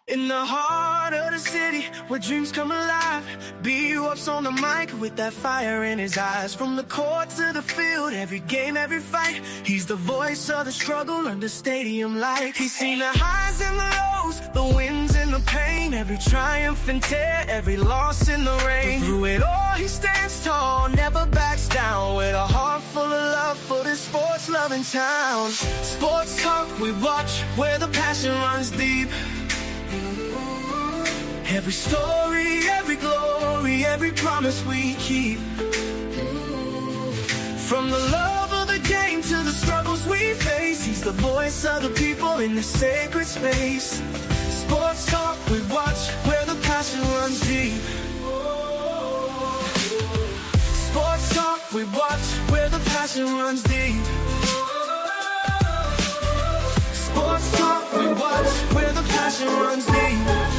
In the heart of the city, where dreams come alive, Bwatts on the mic with that fire in his eyes. From the court to the field, every game, every fight, he's the voice of the struggle under stadium lights. He's seen the highs and the lows, the wins and the pain, every triumph and tear, every loss in the rain. But through it all, he stands tall, never backs down, with a heart full of love for this sports-loving town. Sports talk, we watch, where the passion runs deep. Every story, every glory, every promise we keep. From the love of the game to the struggles we face, he's the voice of the people in the sacred space. Sports talk, we watch, where the passion runs deep. Sports talk, we watch, where the passion runs deep. Sports talk, we watch, where the passion runs deep.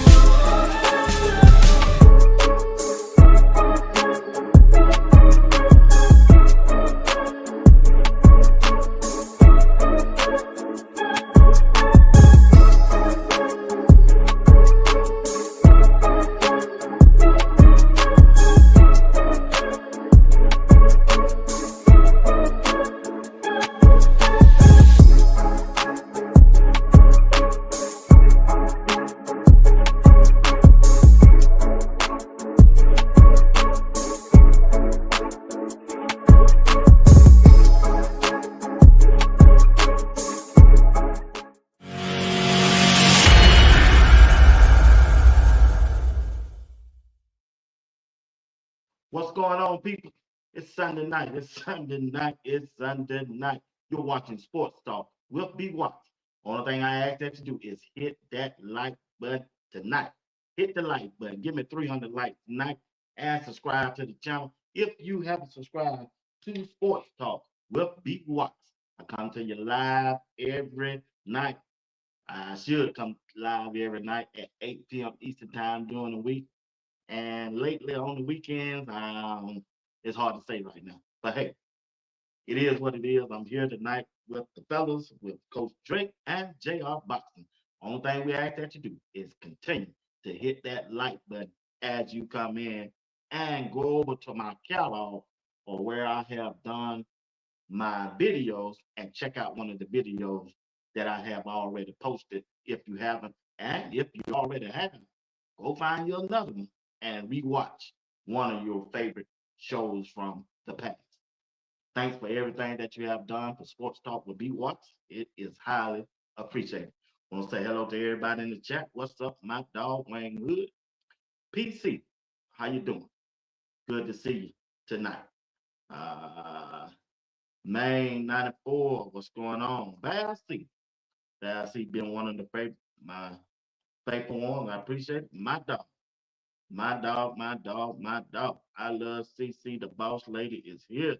What's going on, people? It's Sunday night. It's Sunday night. You're watching Sports Talk with Bwatts. Only thing I ask that you do is hit that like button tonight. Hit the like button. Give me 300 likes tonight and subscribe to the channel. If you haven't subscribed to Sports Talk with Bwatts, I come to you live every night. I should come live every night at 8 p.m. Eastern Time during the week. And lately on the weekends, it's hard to say right now. But hey, it is what it is. I'm here tonight with the fellas, with Coach Drake and JR Boxing. Only thing we ask that you do is continue to hit that like button as you come in and go over to my catalog or where I have done my videos and check out one of the videos that I have already posted if you haven't. And if you already have, go find you another one and rewatch one of your favorite shows from the past. Thanks for everything that you have done for Sports Talk with Bwatts. It is highly appreciated. I want to say hello to everybody in the chat. What's up, my dog Wayne Hood? PC, how you doing? Good to see you tonight. Uh, Main 94, what's going on? Bad C been one of the favorite, my faithful ones. I appreciate it. My dog. My dog, my dog, my dog. I love CC, the boss lady is here.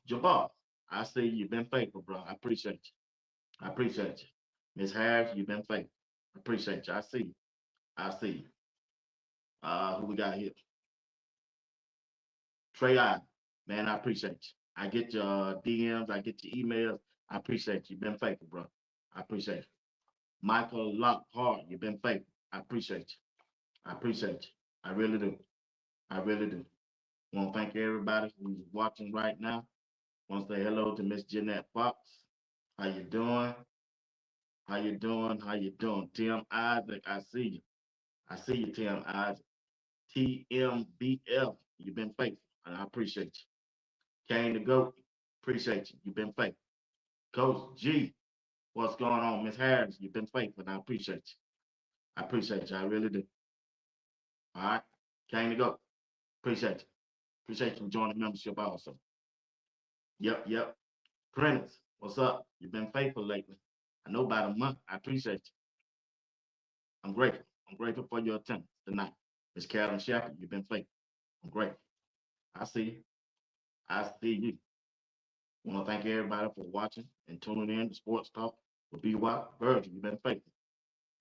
Jabbar, I see you've been faithful, bro. I appreciate you. I appreciate you. Miss Harris, you've been faithful. I appreciate you. I see you. I see you. Who we got here? Trey I, man, I appreciate you. I get your DMs, I get your emails. I appreciate you. You've been faithful, bro. I appreciate you. Michael Lockhart, you've been faithful. I appreciate you. I appreciate you. I really do. I really do. Want to thank everybody who's watching right now. Want to say hello to Miss Jeanette Fox. How you doing? How you doing? How you doing? Tim Isaac, I see you. I see you, Tim Isaac. TMBL, you've been faithful, and I appreciate you. Kane the Goat, appreciate you. You've been faithful. Coach G, what's going on? Miss Harris, you've been faithful, and I appreciate you. I appreciate you. I really do. All right. Kane the Goat, appreciate you. Appreciate you for joining the membership also. Yep. Prentice, what's up? You've been faithful lately. I know about a month. I appreciate you. I'm grateful. I'm grateful for your attendance tonight. Miss Carolyn Shepard, you've been faithful. I'm grateful. I see you. I see you. I want to thank everybody for watching and tuning in to Sports Talk with Bwatts. Virgil, you've been faithful.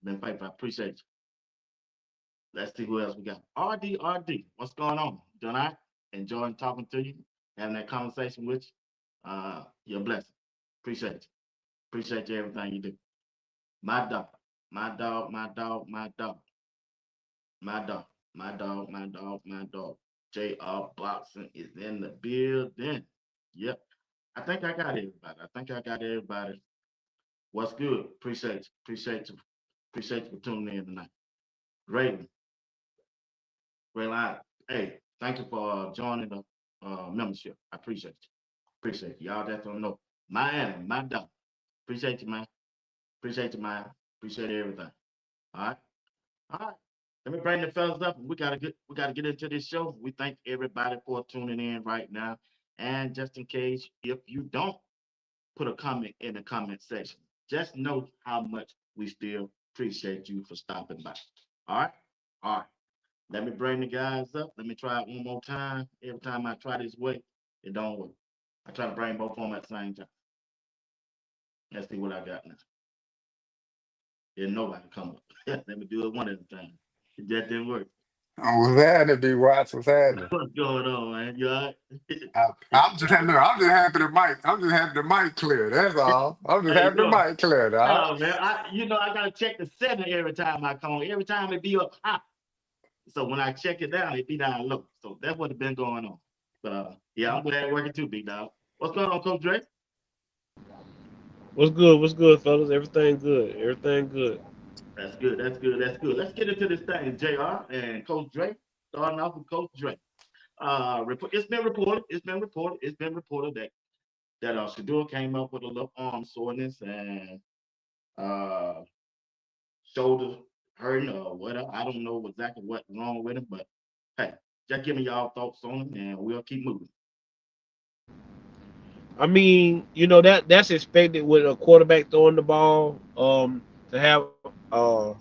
You've been faithful. I appreciate you. Let's see who else we got. RD, what's going on? Doing all right? Enjoying talking to you, having that conversation with you. You're a blessing. Appreciate you. Appreciate you everything you do. My dog. My dog, my dog, my dog, my dog, my dog, my dog, my dog. JR Boxing is in the building. Yep. I think I got everybody. I think I got everybody. What's good? Appreciate you. Appreciate you. Appreciate you for tuning in tonight. Great. Great line. Hey, thank you for joining the membership. I appreciate you. Appreciate you. Y'all that don't know. My Adam, my dog. Appreciate you, man. Appreciate you, man. Appreciate everything. All right. All right. Let me bring the fellas up. We gotta get into this show. We thank everybody for tuning in right now. And just in case if you don't put a comment in the comment section, just know how much we still appreciate you for stopping by. All right? All right. Let me bring the guys up. Let me try it one more time. Every time I try this way, it don't work. I try to bring both of them at the same time. Let's see what I got now. Didn't nobody come up. Let me do it one at a time. It just didn't work. What's happening, Bwatts? What's happening? What's going on, man? You all right? I'm just happy the mic. I'm just happy the mic clear. That's all. I'm just There you happy the go. mic clear, dog. Oh man, I gotta check the setting every time I come on. Every time it be up high. So when I check it down, it be down low. So that's what's been going on. But yeah, I'm glad working too, big dog. What's going on, Coach Dre? What's good? What's good, fellas? Everything good. Everything good. That's good. That's good. That's good. Let's get into this thing, Jr. and Coach Dre. Starting off with Coach Dre. It's been reported. It's been reported. It's been reported that Shedeur came up with a little arm soreness and uh shoulder hurting or whatever. I don't know exactly what's wrong with him, but hey, just give me y'all thoughts on him, and we'll keep moving. I mean, that's expected with a quarterback throwing the ball, to have arm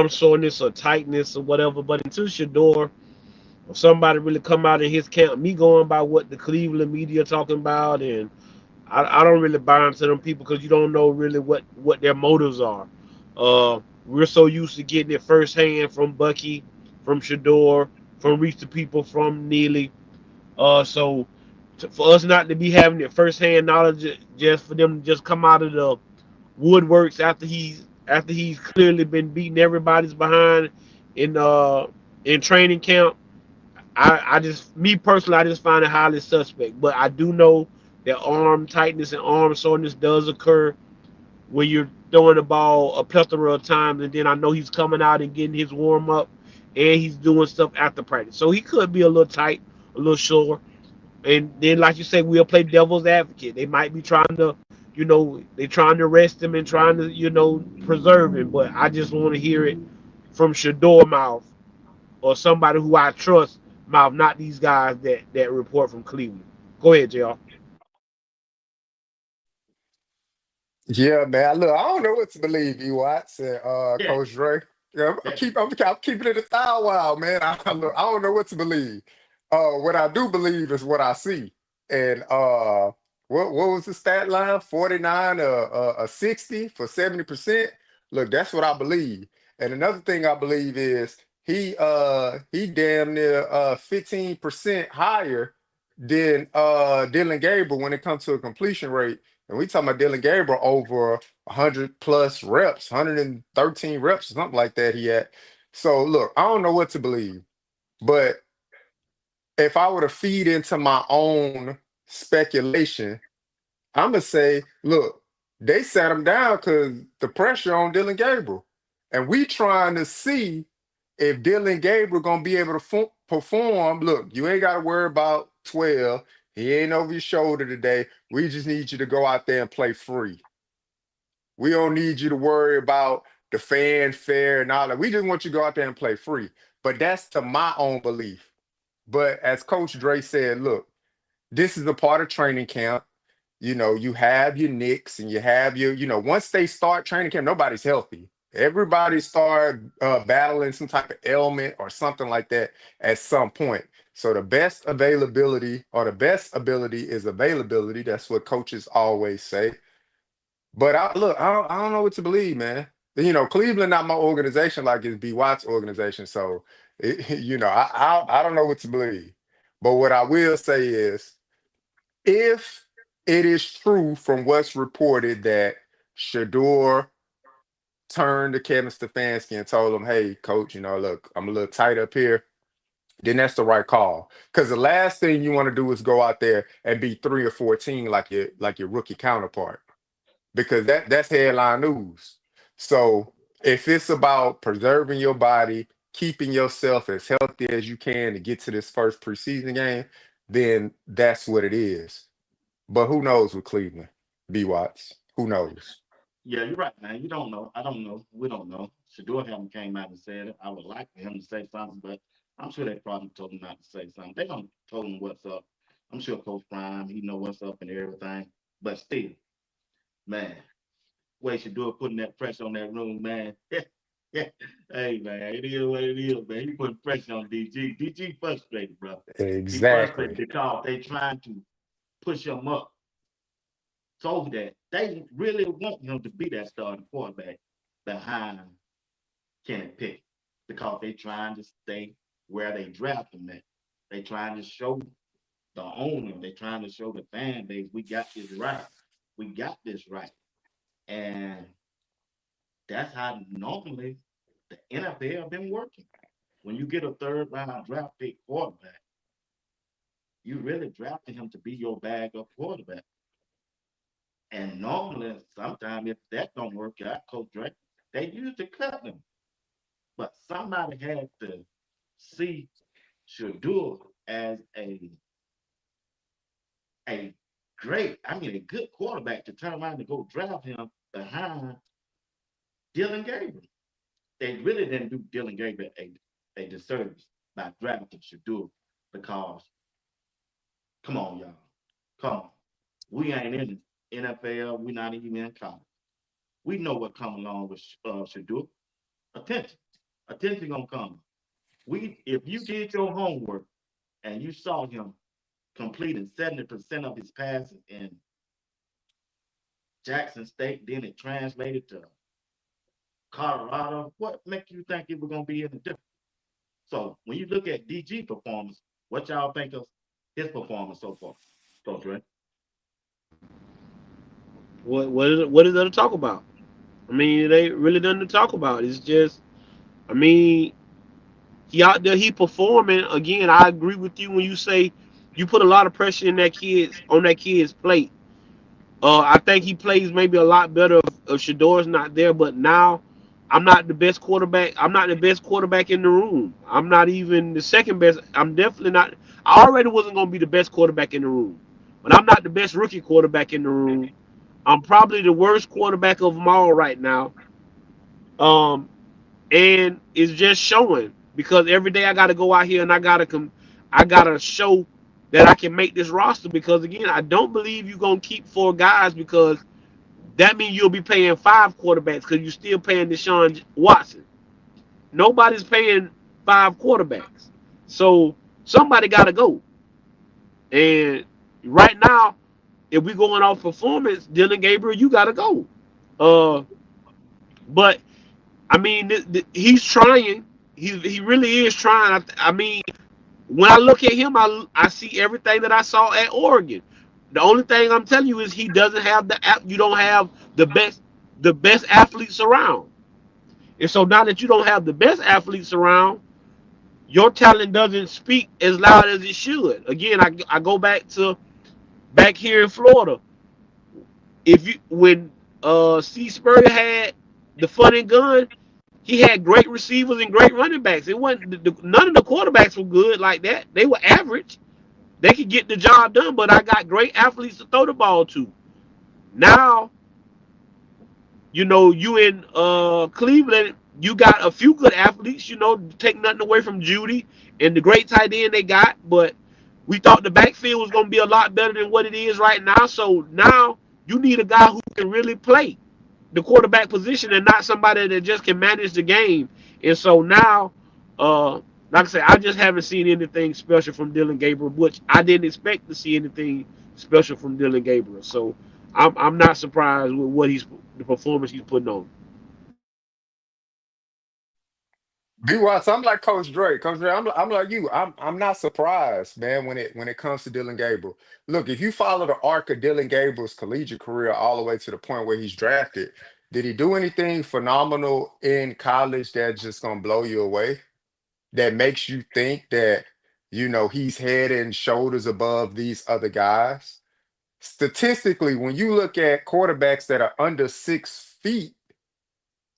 soreness or tightness or whatever. But until Shador or somebody really come out in his camp, me going by what the Cleveland media talking about, and I don't really buy into them people because you don't know really what their motives are. We're so used to getting it firsthand from Bucky, from Shador, from Reach the People, from Neely. So for us not to be having it firsthand knowledge, just for them to just come out of the woodworks after he's clearly been beating everybody's behind in in training camp. I just me personally I just find it highly suspect. But I do know that arm tightness and arm soreness does occur when you're throwing the ball a plethora of times, and then I know he's coming out and getting his warm up, and he's doing stuff after practice. So he could be a little tight, a little sore. And then, like you say, we'll play devil's advocate. They might be trying to, they trying to rest him and trying to, preserve him. But I just want to hear it from Shador mouth or somebody who I trust mouth, not these guys that report from Cleveland. Go ahead, JR. Yeah, man. Look, I don't know what to believe, E. Watts and Yeah, Coach Dre. Yeah, that, I'm keeping it a thou wow, man. Look, I don't know what to believe. What I do believe is what I see. And what was the stat line? 49 a 60 for 70%. Look, that's what I believe. And another thing I believe is he damn near 15% higher than Dylan Gabriel when it comes to a completion rate. And we talking about Dylan Gabriel over 100 plus reps, 113 reps, something like that he had. So look, I don't know what to believe, but if I were to feed into my own speculation, I'm gonna say, look, they sat him down because the pressure on Dylan Gabriel, and we trying to see if Dylan Gabriel gonna be able to perform. Look, you ain't got to worry about 12. He ain't over your shoulder today. We just need you to go out there and play free. We don't need you to worry about the fanfare and all that. We just want you to go out there and play free. But that's to my own belief. But as Coach Dre said, look, this is a part of training camp. You have your nicks and you have once they start training camp, nobody's healthy. Everybody start battling some type of ailment or something like that at some point. So the best availability or the best ability is availability. That's what coaches always say. But I don't know what to believe, man. Cleveland not my organization like it's B Watts organization. So I don't know what to believe. But what I will say is if it is true from what's reported that Shador turned to Kevin Stefanski and told him, "Hey, coach, look, I'm a little tight up here," then that's the right call. Because the last thing you want to do is go out there and be 3 or 14 like your rookie counterpart, because that's headline news. So if it's about preserving your body, keeping yourself as healthy as you can to get to this first preseason game, then that's what it is. But who knows with Cleveland? B Watts. Who knows? Yeah, you're right, man. You don't know. I don't know. We don't know. Shedeur haven't came out and said it. I would like for him to say something, but I'm sure they probably told him not to say something. They don't told him what's up. I'm sure Coach Prime, he know what's up and everything. But still, man, way Shedeur putting that pressure on that room, man. Yeah. Hey, man, it is what it is, man. He putting pressure on DG. DG frustrated, bro. He frustrated Exactly. because they trying to push him up so that they really want him to be that starting quarterback behind Kenny Pickett because they trying to stay where they draft him at. They trying to show the owner, they trying to show the fan base, we got this right. We got this right. And that's how normally the NFL been working. When you get a third round draft pick quarterback, you really drafted him to be your backup quarterback. And normally, sometimes if that don't work out, Coach Drake, they usually cut them. But somebody had to see Shedeur as a a good quarterback to turn around and go draft him behind Dylan Gabriel. They really didn't do Dylan Gabriel a disservice by drafting Shedeur because, come on, y'all. Come on. We ain't in the NFL. We not even in college. We know what come along with Shedeur. Attention. Attention gonna come. If you did your homework and you saw him completing 70% of his passes in Jackson State, then it translated to Colorado, what make you think it was gonna be any different? So when you look at DG performance, what y'all think of his performance so far, Coach Ray? What is there to talk about? I mean, it ain't really nothing to talk about. It's just, I mean, he out there, he performing. Again, I agree with you when you say you put a lot of pressure in that kid's plate. I think he plays maybe a lot better if Shador's not there. But now, I'm not the best quarterback. I'm not the best quarterback in the room. I'm not even the second best. I'm definitely not. I already wasn't going to be the best quarterback in the room, but I'm not the best rookie quarterback in the room. I'm probably the worst quarterback of them all right now. Um, and it's just showing because every day I got to go out here and I gotta show that I can make this roster. Because again, I don't believe you're gonna keep 4 guys because that means you'll be paying 5 quarterbacks because you're still paying Deshaun Watson. Nobody's paying 5 quarterbacks, so somebody got to go. And right now, if we're going off performance, Dylan Gabriel, you got to go. Uh, but I mean, he's trying. He really is trying. I mean, when I look at him, I see everything that I saw at Oregon. The only thing I'm telling you is he doesn't have the app. You don't have the best athletes around. And so now that you don't have the best athletes around, your talent doesn't speak as loud as it should. Again, I go back to back here in Florida. If you when C Spurrier had the fun and gun, he had great receivers and great running backs. It wasn't none of the quarterbacks were good like that. They were average. They could get the job done, but I got great athletes to throw the ball to. Now, you in Cleveland, you got a few good athletes, take nothing away from Judy and the great tight end they got, but we thought the backfield was gonna be a lot better than what it is right now. So now you need a guy who can really play the quarterback position and not somebody that just can manage the game. And so now, like I said, I just haven't seen anything special from Dylan Gabriel, which I didn't expect to see anything special from Dylan Gabriel. So I'm not surprised with the performance he's putting on. B Watts, I'm like Coach Drake. Coach Drake, I'm like you. I'm not surprised, man, when it comes to Dylan Gabriel. Look, if you follow the arc of Dylan Gabriel's collegiate career all the way to the point where he's drafted, Did he do anything phenomenal in college that's just gonna blow you away? That makes you think that, he's head and shoulders above these other guys? Statistically, when you look at quarterbacks that are under 6 feet,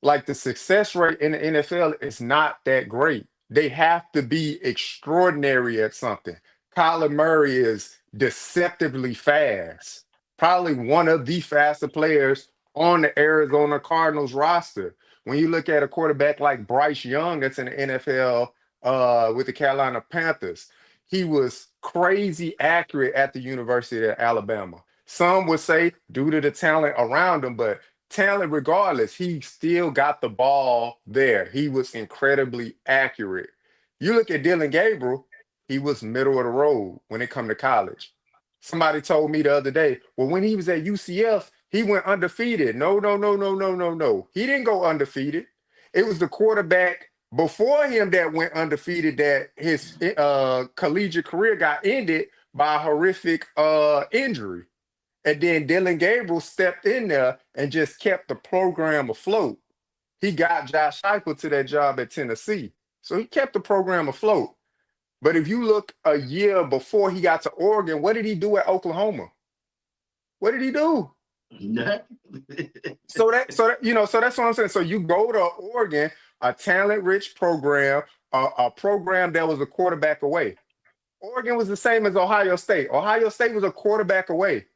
like the success rate in the NFL is not that great. They have to be extraordinary at something. Kyler Murray is deceptively fast, probably one of the faster players on the Arizona Cardinals roster. When you look at a quarterback like Bryce Young, that's in the NFL with the Carolina Panthers, he was crazy accurate at the University of Alabama. Some would say due to the talent around him, but talent regardless, he still got the ball there. He was incredibly accurate. You look at Dylan Gabriel, he was middle of the road when it come to college. Somebody told me the other day, well, when he was at UCF, he went undefeated. No, no, no, no, no, no, no. He didn't go undefeated. It was the quarterback before him that went undefeated that his collegiate career got ended by a horrific injury. And then Dylan Gabriel stepped in there and just kept the program afloat. He got Josh Heupel to that job at Tennessee. So he kept the program afloat. But if you look a year before he got to Oregon, what did he do at Oklahoma? What did he do? So that's what I'm saying. So you go to Oregon, a talent-rich program, a program that was a quarterback away. Oregon was the same as Ohio State. Ohio State was a quarterback away.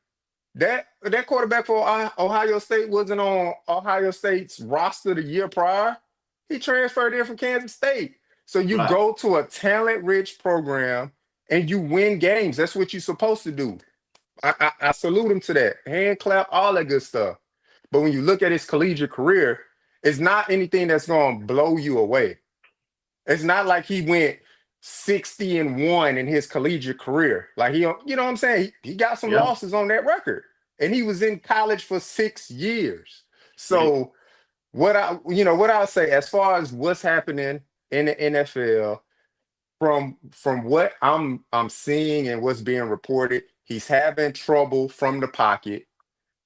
That quarterback for Ohio State wasn't on Ohio State's roster the year prior. He transferred in from Kansas State. So you Right. go to a talent-rich program and you win games. That's what you're supposed to do. I salute him to that. Hand clap, all that good stuff. But when you look at his collegiate career, it's not anything that's going to blow you away. It's not like he went 60-1 in his collegiate career. Like you know what I'm saying? He got some Yeah. losses on that record. And he was in college for 6 years. See, So what I'll say as far as what's happening in the NFL, from what I'm seeing and what's being reported, he's having trouble from the pocket.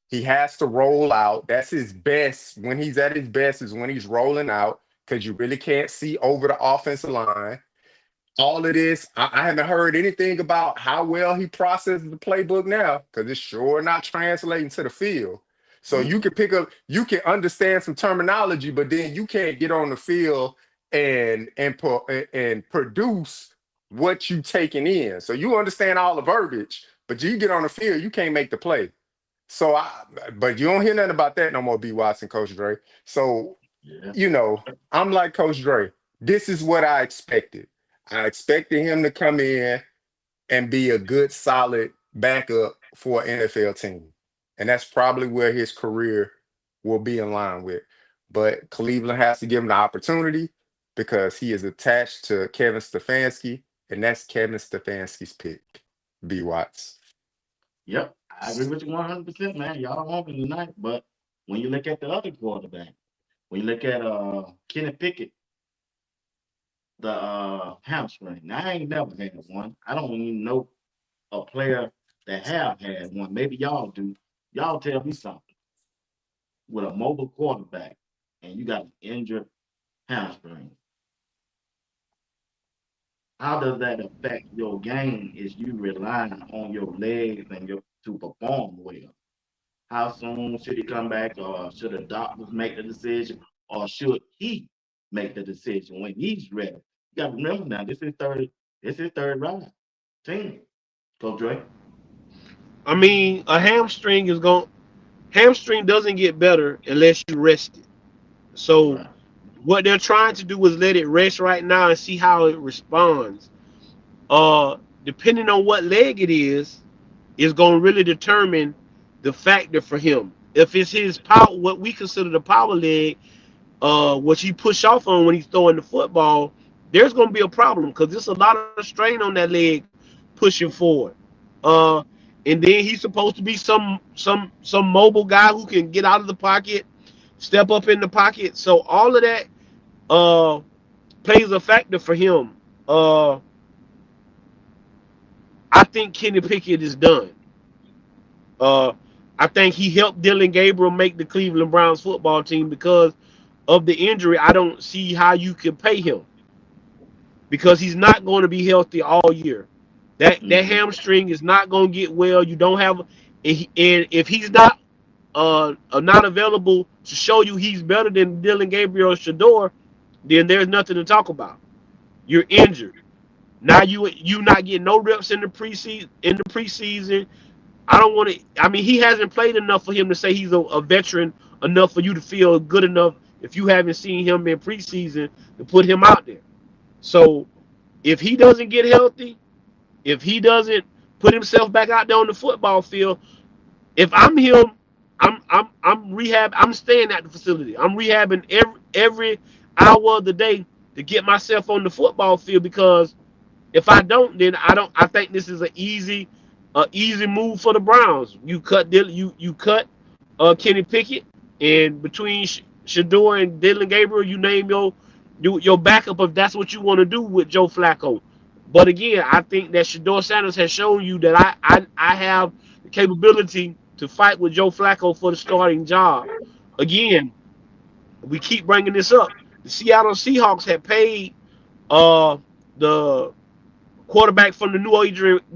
He has to roll out. That's his best. When he's at his best is when he's rolling out because you really can't see over the offensive line. All of this, I haven't heard anything about how well he processes the playbook now because it's sure not translating to the field. So you mhm. can you can understand some terminology, but then you can't get on the field and produce what you taking in. So you understand all the verbiage, but you get on the field, you can't make the play. So but you don't hear nothing about that no more, B. Watson, Coach Dre. So Yeah. I'm like Coach Dre. This is what I expected. I expected him to come in and be a good, solid backup for an NFL team. And that's probably where his career will be in line with. But Cleveland has to give him the opportunity because he is attached to Kevin Stefanski, and that's Kevin Stefanski's pick, B. Watts. Yep. I agree with you 100%, man. Y'all won me tonight, but when you look at the other quarterback, when you look at Kenny Pickett, the hamstring. Now I ain't never had one. I don't even know a player that have had one. Maybe y'all do. Y'all tell me something. With a mobile quarterback and you got an injured hamstring, how does that affect your game? Is you relying on your legs and your to perform well? How soon should he come back, or should the doctors make the decision, or should he make the decision when he's ready? You got to remember now, this is third round team. Coach Dre. I mean, a hamstring doesn't get better unless you rest it. So Right. what they're trying to do is let it rest right now and see how it responds. Depending on what leg it is going to really determine the factor for him. If it's his power, what we consider the power leg, what he push off on when he's throwing the football, there's going to be a problem because there's a lot of strain on that leg pushing forward. Uh, and then he's supposed to be some mobile guy who can get out of the pocket, step up in the pocket. So all of that uh, plays a factor for him. Uh, I think Kenny Pickett is done. Uh, I think he helped Dylan Gabriel make the Cleveland Browns football team because of the injury. I don't see how you could pay him because he's not going to be healthy all year. That Mm-hmm. hamstring is not going to get well. You don't have, and if he's not available to show you he's better than Dylan Gabriel or Shedeur, then there's nothing to talk about. You're injured. Now you not getting no reps in the preseason. I don't want to. I mean, he hasn't played enough for him to say he's a veteran enough for you to feel good enough if you haven't seen him in preseason to put him out there. So if he doesn't get healthy, if he doesn't put himself back out there on the football field, if I'm him, I'm rehab. I'm staying at the facility. I'm rehabbing every hour of the day to get myself on the football field because if I don't, then I don't. I think this is a easy move for the Browns. You cut Kenny Pickett, and between Shedeur and Dylan Gabriel, you name your backup if that's what you want to do with Joe Flacco. But again, I think that Shedeur Sanders has shown you that I have the capability to fight with Joe Flacco for the starting job. Again, we keep bringing this up. The Seattle Seahawks had paid the quarterback from the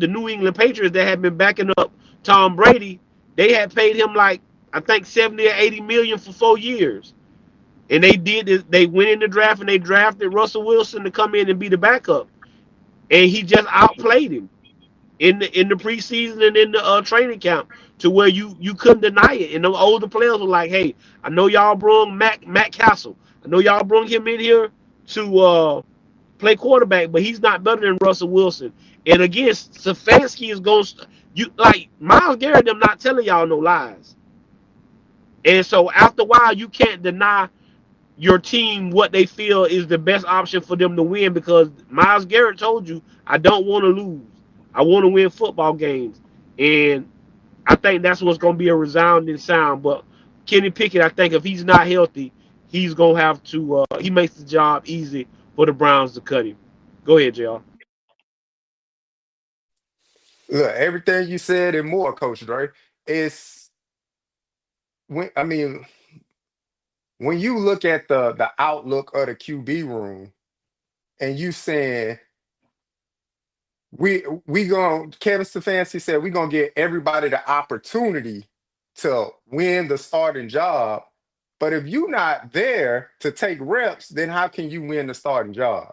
New England Patriots that had been backing up Tom Brady. They had paid him like I think 70 or 80 million for 4 years. And they did this, they went in the draft and they drafted Russell Wilson to come in and be the backup. And he just outplayed him in the preseason and in the training camp to where you couldn't deny it. And the older players were like, "Hey, I know y'all brung Matt Castle. I know y'all brung him in here to play quarterback, but he's not better than Russell Wilson." And again, Stefanski is going to you like Miles Garrett. Them not telling y'all no lies. And so after a while, you can't deny your team what they feel is the best option for them to win because Miles Garrett told you, I don't want to lose. I want to win football games. And I think that's what's going to be a resounding sound. But Kenny Pickett, I think if he's not healthy, he's going to have to, he makes the job easy for the Browns to cut him. Go ahead, JR. Look, everything you said and more, Coach Dre, is when I mean when you look at the outlook of the QB room and you saying we going Kevin Stefanski said we gonna get everybody the opportunity to win the starting job. But if you're not there to take reps, then how can you win the starting job?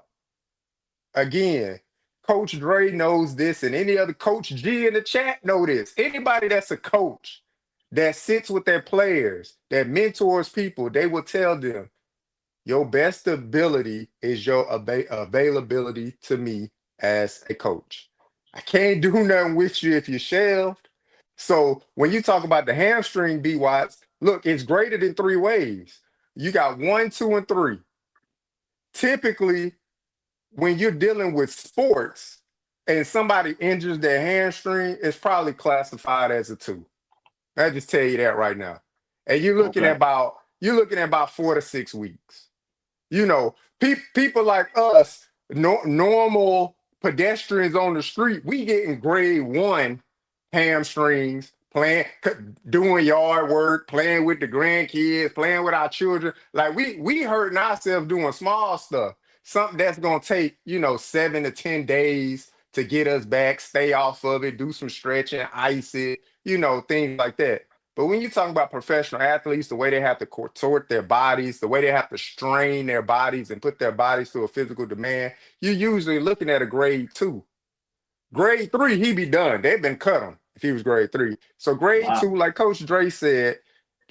Again, Coach Dre knows this, and any other Coach G in the chat know this. Anybody that's a coach that sits with their players, that mentors people, they will tell them your best ability is your availability to me as a coach. I can't do nothing with you if you're shelved. So when you talk about the hamstring, B Watts, look, it's graded in three ways. You got one, two, and three. Typically, when you're dealing with sports and somebody injures their hamstring, it's probably classified as a two. I just tell you that right now. And Okay. you're looking at about 4 to 6 weeks. You know, people like us, normal pedestrians on the street, we getting grade one hamstrings, doing yard work, playing with the grandkids, playing with our children. Like we hurting ourselves doing small stuff, something that's gonna take 7 to 10 days to get us back, stay off of it, do some stretching, ice it, things like that. But when you talk about professional athletes, the way they have to contort their bodies, the way they have to strain their bodies and put their bodies to a physical demand, you're usually looking at a grade two. Grade three, he be done. They've been cut him if he was grade three. So grade Wow. two, like Coach Dre said,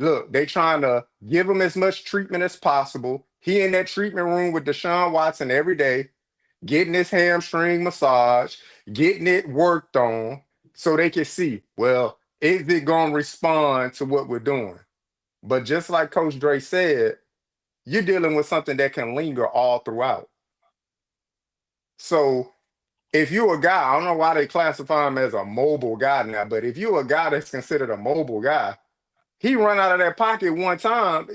look, they trying to give him as much treatment as possible. He in that treatment room with Deshaun Watson every day, getting his hamstring massage, getting it worked on so they can see, well, is it going to respond to what we're doing? But just like Coach Dre said, you're dealing with something that can linger all throughout. So if you're a guy, I don't know why they classify him as a mobile guy now, but if you're a guy that's considered a mobile guy, he run out of that pocket one time.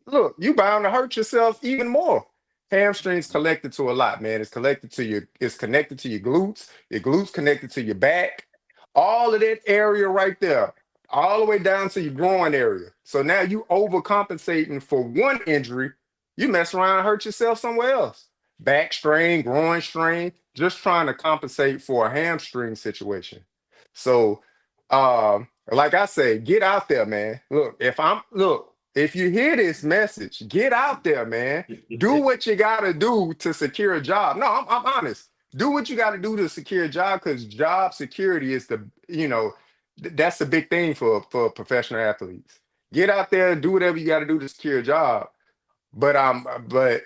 Look, you bound to hurt yourself even more. Hamstrings connected to a lot, man. It's connected to your glutes connected to your back. All of that area right there. all the way down to your groin area. So now you overcompensating for one injury, you mess around and hurt yourself somewhere else. Back strain, groin strain, just trying to compensate for a hamstring situation. So, like I say, get out there, man. Look, if you hear this message, get out there, man. Do what you gotta do to secure a job. No, I'm honest. Do what you gotta do to secure a job because job security is that's the big thing for professional athletes. Get out there, do whatever you got to do to secure a job. But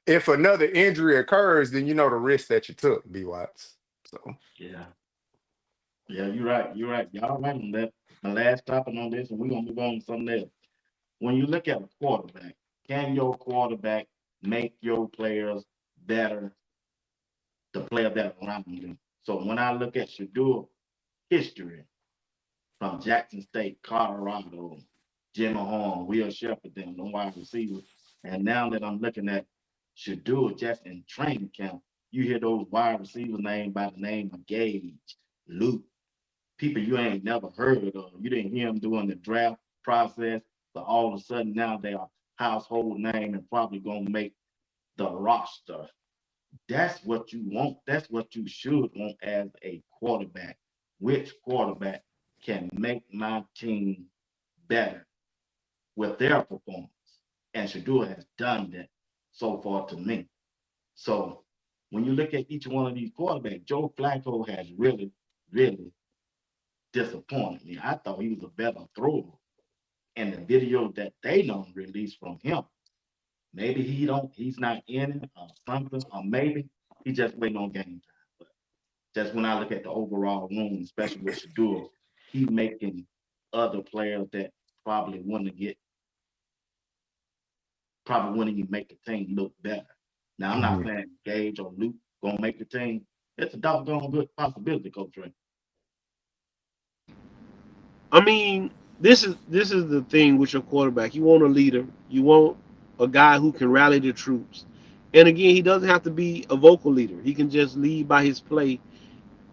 if another injury occurs, then you know the risk that you took, Bwatts. So Yeah, yeah, you're right. You're right. Y'all right on that. My last topic on this, and we're gonna move on to something else. When you look at a quarterback, can your quarterback make your players better, the player that are around them? So when I look at Shedeur history from Jackson State, Colorado, Jimmy Horn, Will Shepherd, them, the wide receivers, and now that I'm looking at Shedeur just in training camp, you hear those wide receivers named by the name of Gage, Luke, people you ain't never heard of. You didn't hear them during the draft process, but all of a sudden now they are household name and probably gonna make the roster. That's what you want. That's what you should want as a quarterback. Which quarterback can make my team better with their performance? And Shedeur has done that so far to me. So when you look at each one of these quarterbacks, Joe Flacco has really, really disappointed me. I thought he was a better thrower. And the video that they don't release from him, maybe he's not in it or something, or maybe he's just waiting on game time. But just when I look at the overall room, especially with Shedeur, he's making other players that probably wouldn't get, probably wouldn't even make the team look better. Now I'm not mhm. saying Gage or Luke gonna make the team. It's a doggone good possibility, Coach Ray. I mean, this is the thing with your quarterback. You want a leader. You want a guy who can rally the troops. And again, he doesn't have to be a vocal leader. He can just lead by his play.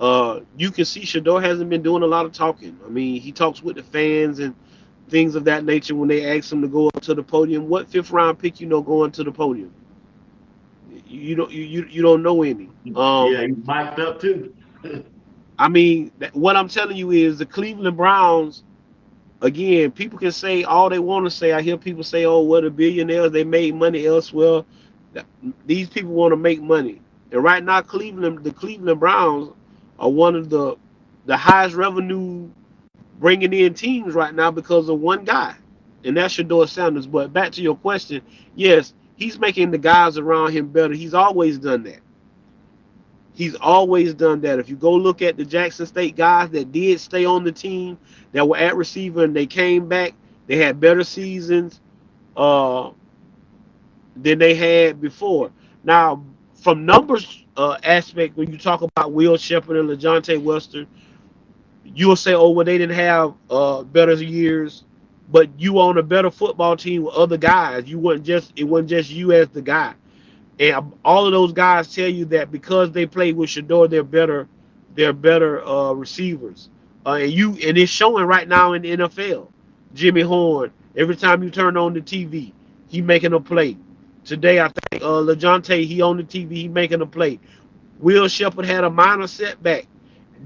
You can see Shedeur hasn't been doing a lot of talking. I mean, he talks with the fans and things of that nature when they ask him to go up to the podium. What fifth round pick you know going to the podium? You don't know any. Yeah, he's mic'd up too. I mean, what I'm telling you is the Cleveland Browns. Again, people can say all they want to say. I hear people say, "Oh, what the billionaires they made money elsewhere." These people want to make money, and right now, the Cleveland Browns are one of the highest revenue bringing in teams right now because of one guy, and that's Shedeur Sanders. But back to your question, yes, he's making the guys around him better. He's always done that. He's always done that. If you go look at the Jackson State guys that did stay on the team, that were at receiver and they came back, they had better seasons uh, than they had before. Now, from numbers aspect, when you talk about Will Shepherd and LeJohntay Western, you'll say, "Oh, well, they didn't have better years," but you on a better football team with other guys. It wasn't just you as the guy. And all of those guys tell you that because they play with Shedeur, they're better receivers. And it's showing right now in the NFL. Jimmy Horn, every time you turn on the TV, he making a play. Today, I think LeJohntay, he on the TV, he making a play. Will Shepherd had a minor setback,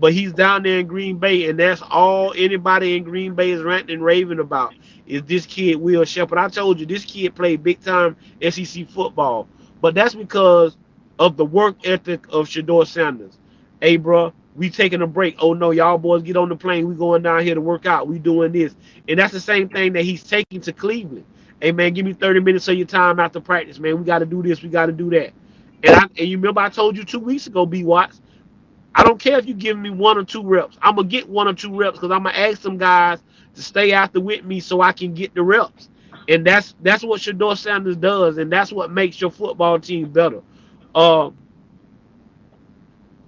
but he's down there in Green Bay, and that's all anybody in Green Bay is ranting and raving about is this kid Will Shepherd. I told you this kid played big time SEC football, but that's because of the work ethic of Shedeur Sanders. Hey, bro, we taking a break. Oh no, y'all boys get on the plane. We going down here to work out. We doing this, and that's the same thing that he's taking to Cleveland. Hey man, give me 30 minutes of your time after practice, man. We got to do this. We got to do that. And you remember I told you 2 weeks ago, B Watts, I don't care if you give me 1 or 2 reps. I'm gonna get 1 or 2 reps because I'm gonna ask some guys to stay after with me so I can get the reps. And that's what Shedeur Sanders does, and that's what makes your football team better. Uh,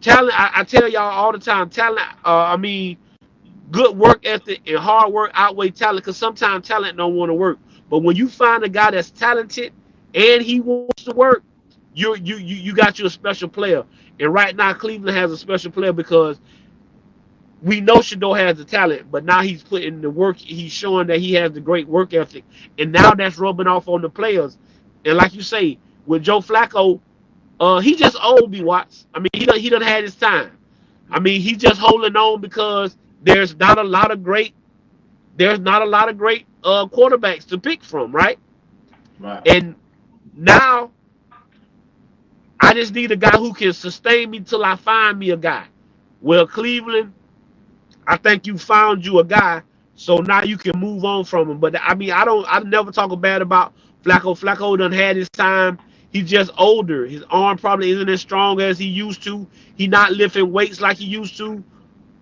talent. I tell y'all all the time, talent. I mean, good work ethic and hard work outweigh talent because sometimes talent don't want to work. But when you find a guy that's talented and he wants to work, you got you a special player. And right now, Cleveland has a special player because we know Shedeur has the talent, but now he's putting the work. He's showing that he has the great work ethic, and now that's rubbing off on the players. And like you say, with Joe Flacco, he just old B Watts. I mean, he done had his time. I mean, he's just holding on because there's not a lot of great quarterbacks to pick from, right? Right. And now I just need a guy who can sustain me till I find me a guy. Well, Cleveland, I think you found you a guy, so now you can move on from him. But I mean, I never talk bad about Flacco. Flacco done had his time. He's just older. His arm probably isn't as strong as he used to. He not lifting weights like he used to.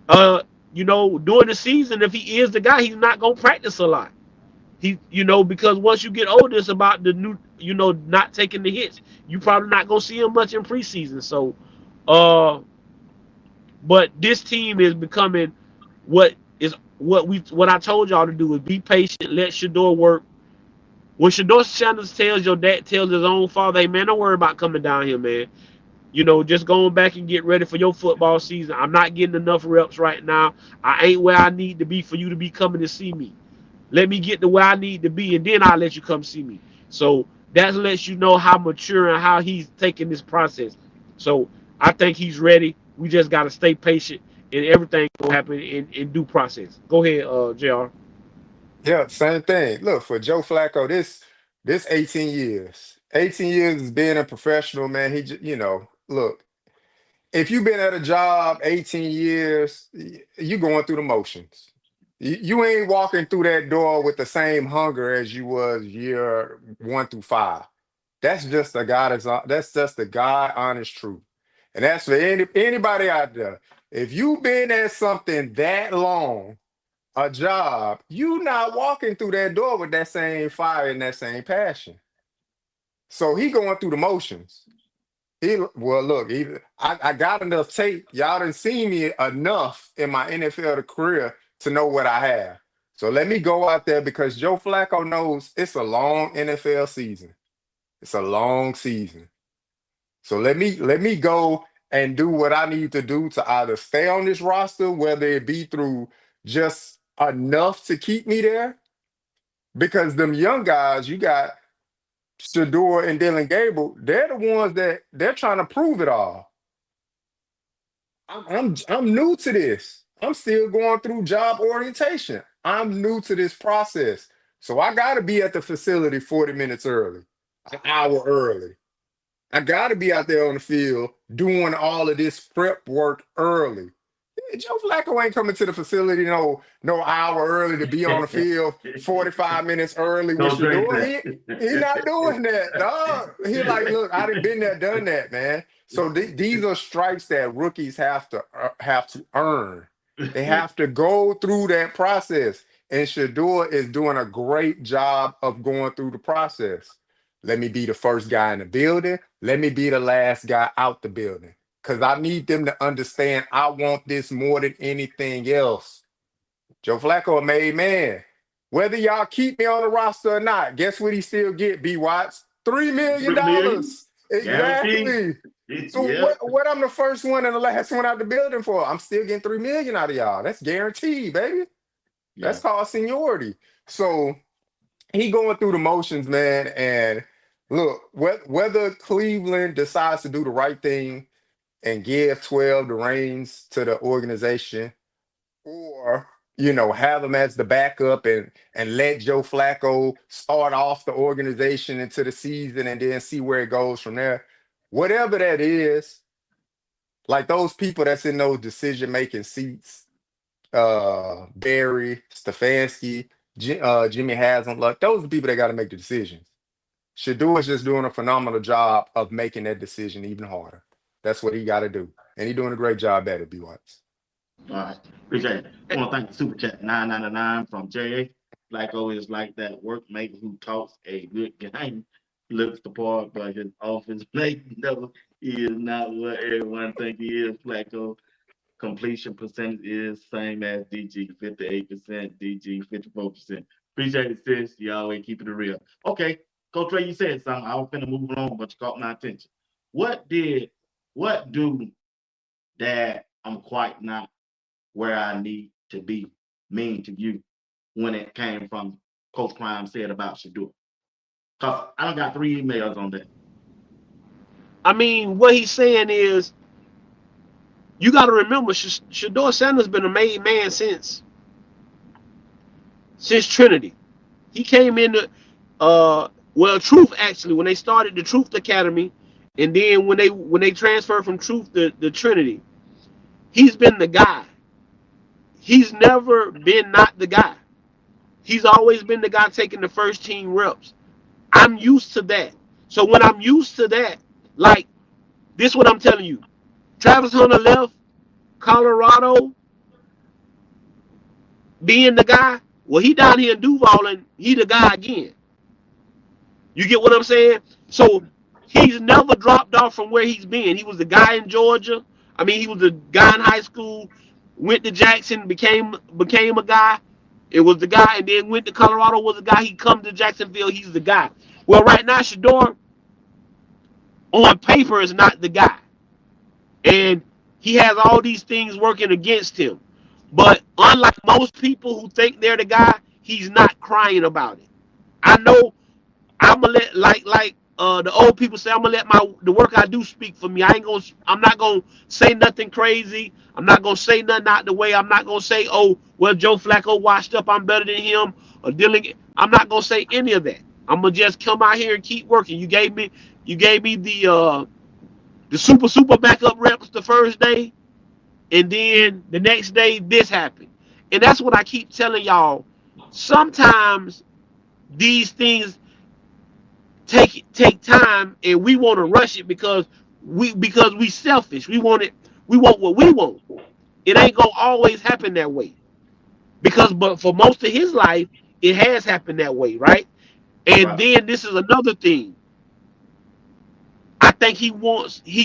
Uh, during the season, if he is the guy, he's not gonna practice a lot. Because once you get older, it's about the new, not taking the hits. You probably not gonna see him much in preseason. So, uh, but this team is becoming what I told y'all to do is be patient, let Shedeur work. When Shedeur Sanders tells your dad, tells his own father, hey man, don't worry about coming down here, man. Just going back and get ready for your football season. I'm not getting enough reps right now. I ain't where I need to be for you to be coming to see me. Let me get to where I need to be, and then I'll let you come see me. So that lets you know how mature and how he's taking this process. So I think he's ready. We just got to stay patient, and everything will happen in due process. Go ahead, Jr. Yeah, same thing. Look, for Joe Flacco, this 18 years. 18 years is being a professional, man. Look, if you've been at a job 18 years, you going through the motions. You ain't walking through that door with the same hunger as you was year 1 through 5. That's just the God honest truth. And that's for anybody out there. If you've been at something that long, a job, you not walking through that door with that same fire and that same passion. So he going through the motions. Well, look, I got enough tape. Y'all done seen me enough in my NFL career to know what I have. So let me go out there because Joe Flacco knows it's a long NFL season. It's a long season. So let me go and do what I need to do to either stay on this roster, whether it be through just enough to keep me there, because them young guys, you got Shedeur and Dylan Gable, they're the ones that they're trying to prove it all. I'm new to this. I'm still going through job orientation. I'm new to this process. So I gotta be at the facility 40 minutes early, an hour early. I got to be out there on the field doing all of this prep work early. Joe Flacco ain't coming to the facility no hour early to be on the field 45 minutes early with Don't drink Shedeur. that. He not doing that, dog. He like, look, I done been there, done that, man. So these are stripes that rookies have to earn. They have to go through that process. And Shedeur is doing a great job of going through the process. Let me be the first guy in the building. Let me be the last guy out the building. Because I need them to understand I want this more than anything else. Joe Flacco a made man. Whether y'all keep me on the roster or not, guess what he still get, B. Watts? $3 million. 3 million guaranteed. Exactly. So Yeah, what I'm the first one and the last one out the building for? I'm still getting $3 million out of y'all. That's guaranteed, baby. yeah. That's called seniority. So he going through the motions, man. And look, whether Cleveland decides to do the right thing and give 12 the reins to the organization, or have him as the backup and let Joe Flacco start off the organization into the season and then see where it goes from there. Whatever that is, like those people that's in those decision making seats, Barry, Stefanski, Jimmy Haslam, like those are the people that got to make the decisions. Shedeur is just doing a phenomenal job of making that decision even harder. That's what he got to do, and he's doing a great job at it. B. Watts. All right. Appreciate it. I want to thank the Super Chat 999 from JA. Flacco is like that workmate who talks a good game, looks the part, but his offense play, no, he is not what everyone think he is. Flacco completion percentage is same as DG, 58%, DG 54%. Appreciate it, sis. You always keeping it real. Okay, Coach Ray, you said something. I was finna move along, but you caught my attention. What do that I'm quite not where I need to be mean to you when it came from Coach Prime said about Shedeur. Because I done got 3 emails on that. I mean, what he's saying is, you got to remember, Shedeur Sanders been a made man since Trinity. He came into Truth, actually, when they started the Truth Academy, and then when they transferred from Truth to Trinity, he's been the guy. He's never been not the guy. He's always been the guy taking the first team reps. I'm used to that. So when I'm used to that, like this, what I'm telling you, Travis Hunter left Colorado being the guy. Well, he down here in Duval and he the guy again. You get what I'm saying? So he's never dropped off from where he's been. He was the guy in Georgia. I mean, he was the guy in high school. Went to Jackson, became a guy. It was the guy, and then went to Colorado. Was the guy. He come to Jacksonville. He's the guy. Well, right now, Shedeur on paper is not the guy, and he has all these things working against him. But unlike most people who think they're the guy, he's not crying about it. I know I'm gonna let the old people say, I'm gonna let the work I do speak for me. I'm not gonna say nothing crazy. I'm not gonna say nothing out the way. I'm not gonna say, oh well, Joe Flacco washed up, I'm better than him, or dealing. I'm not gonna say any of that. I'm gonna just come out here and keep working. You gave me the super backup reps the first day, and then the next day this happened. And that's what I keep telling y'all. Sometimes these things take time, and we want to rush it because we selfish. We want what we want. It ain't gonna always happen that way. But for most of his life, it has happened that way, right? And Right. then this is another thing. I think he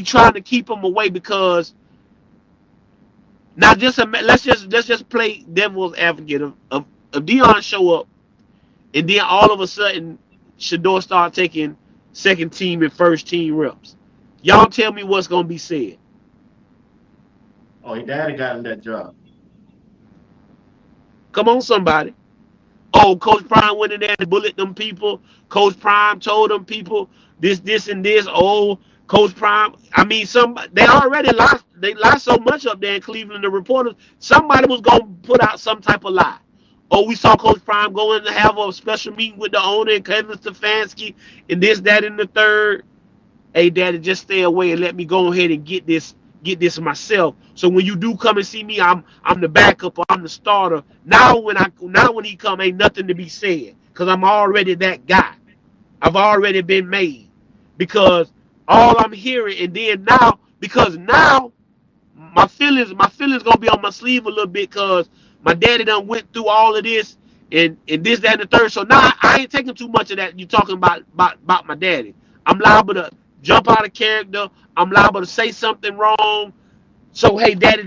trying to keep him away because now let's just play devil's advocate of Dion show up, and then all of a sudden Shedeur start taking second team and first team reps. Y'all tell me what's gonna be said. Oh, his daddy got him that job. Come on, somebody. Oh, Coach Prime went in there and bullied them people. Coach Prime told them people this, and this. Oh, Coach Prime. I mean, they already lost. They lost so much up there in Cleveland. The reporters, somebody was gonna put out some type of lie. Oh, we saw Coach Prime go in to have a special meeting with the owner and Kevin Stefanski and this, that, and the third. Hey, Daddy, just stay away and let me go ahead and get this myself. So when you do come and see me, I'm the backup or I'm the starter. Now when he come, ain't nothing to be said because I'm already that guy. I've already been made because all I'm hearing, and then now because now my feelings gonna be on my sleeve a little bit because my daddy done went through all of this and this, that, and the third. So now I ain't taking too much of that. You talking about my daddy. I'm liable to jump out of character. I'm liable to say something wrong. So hey daddy,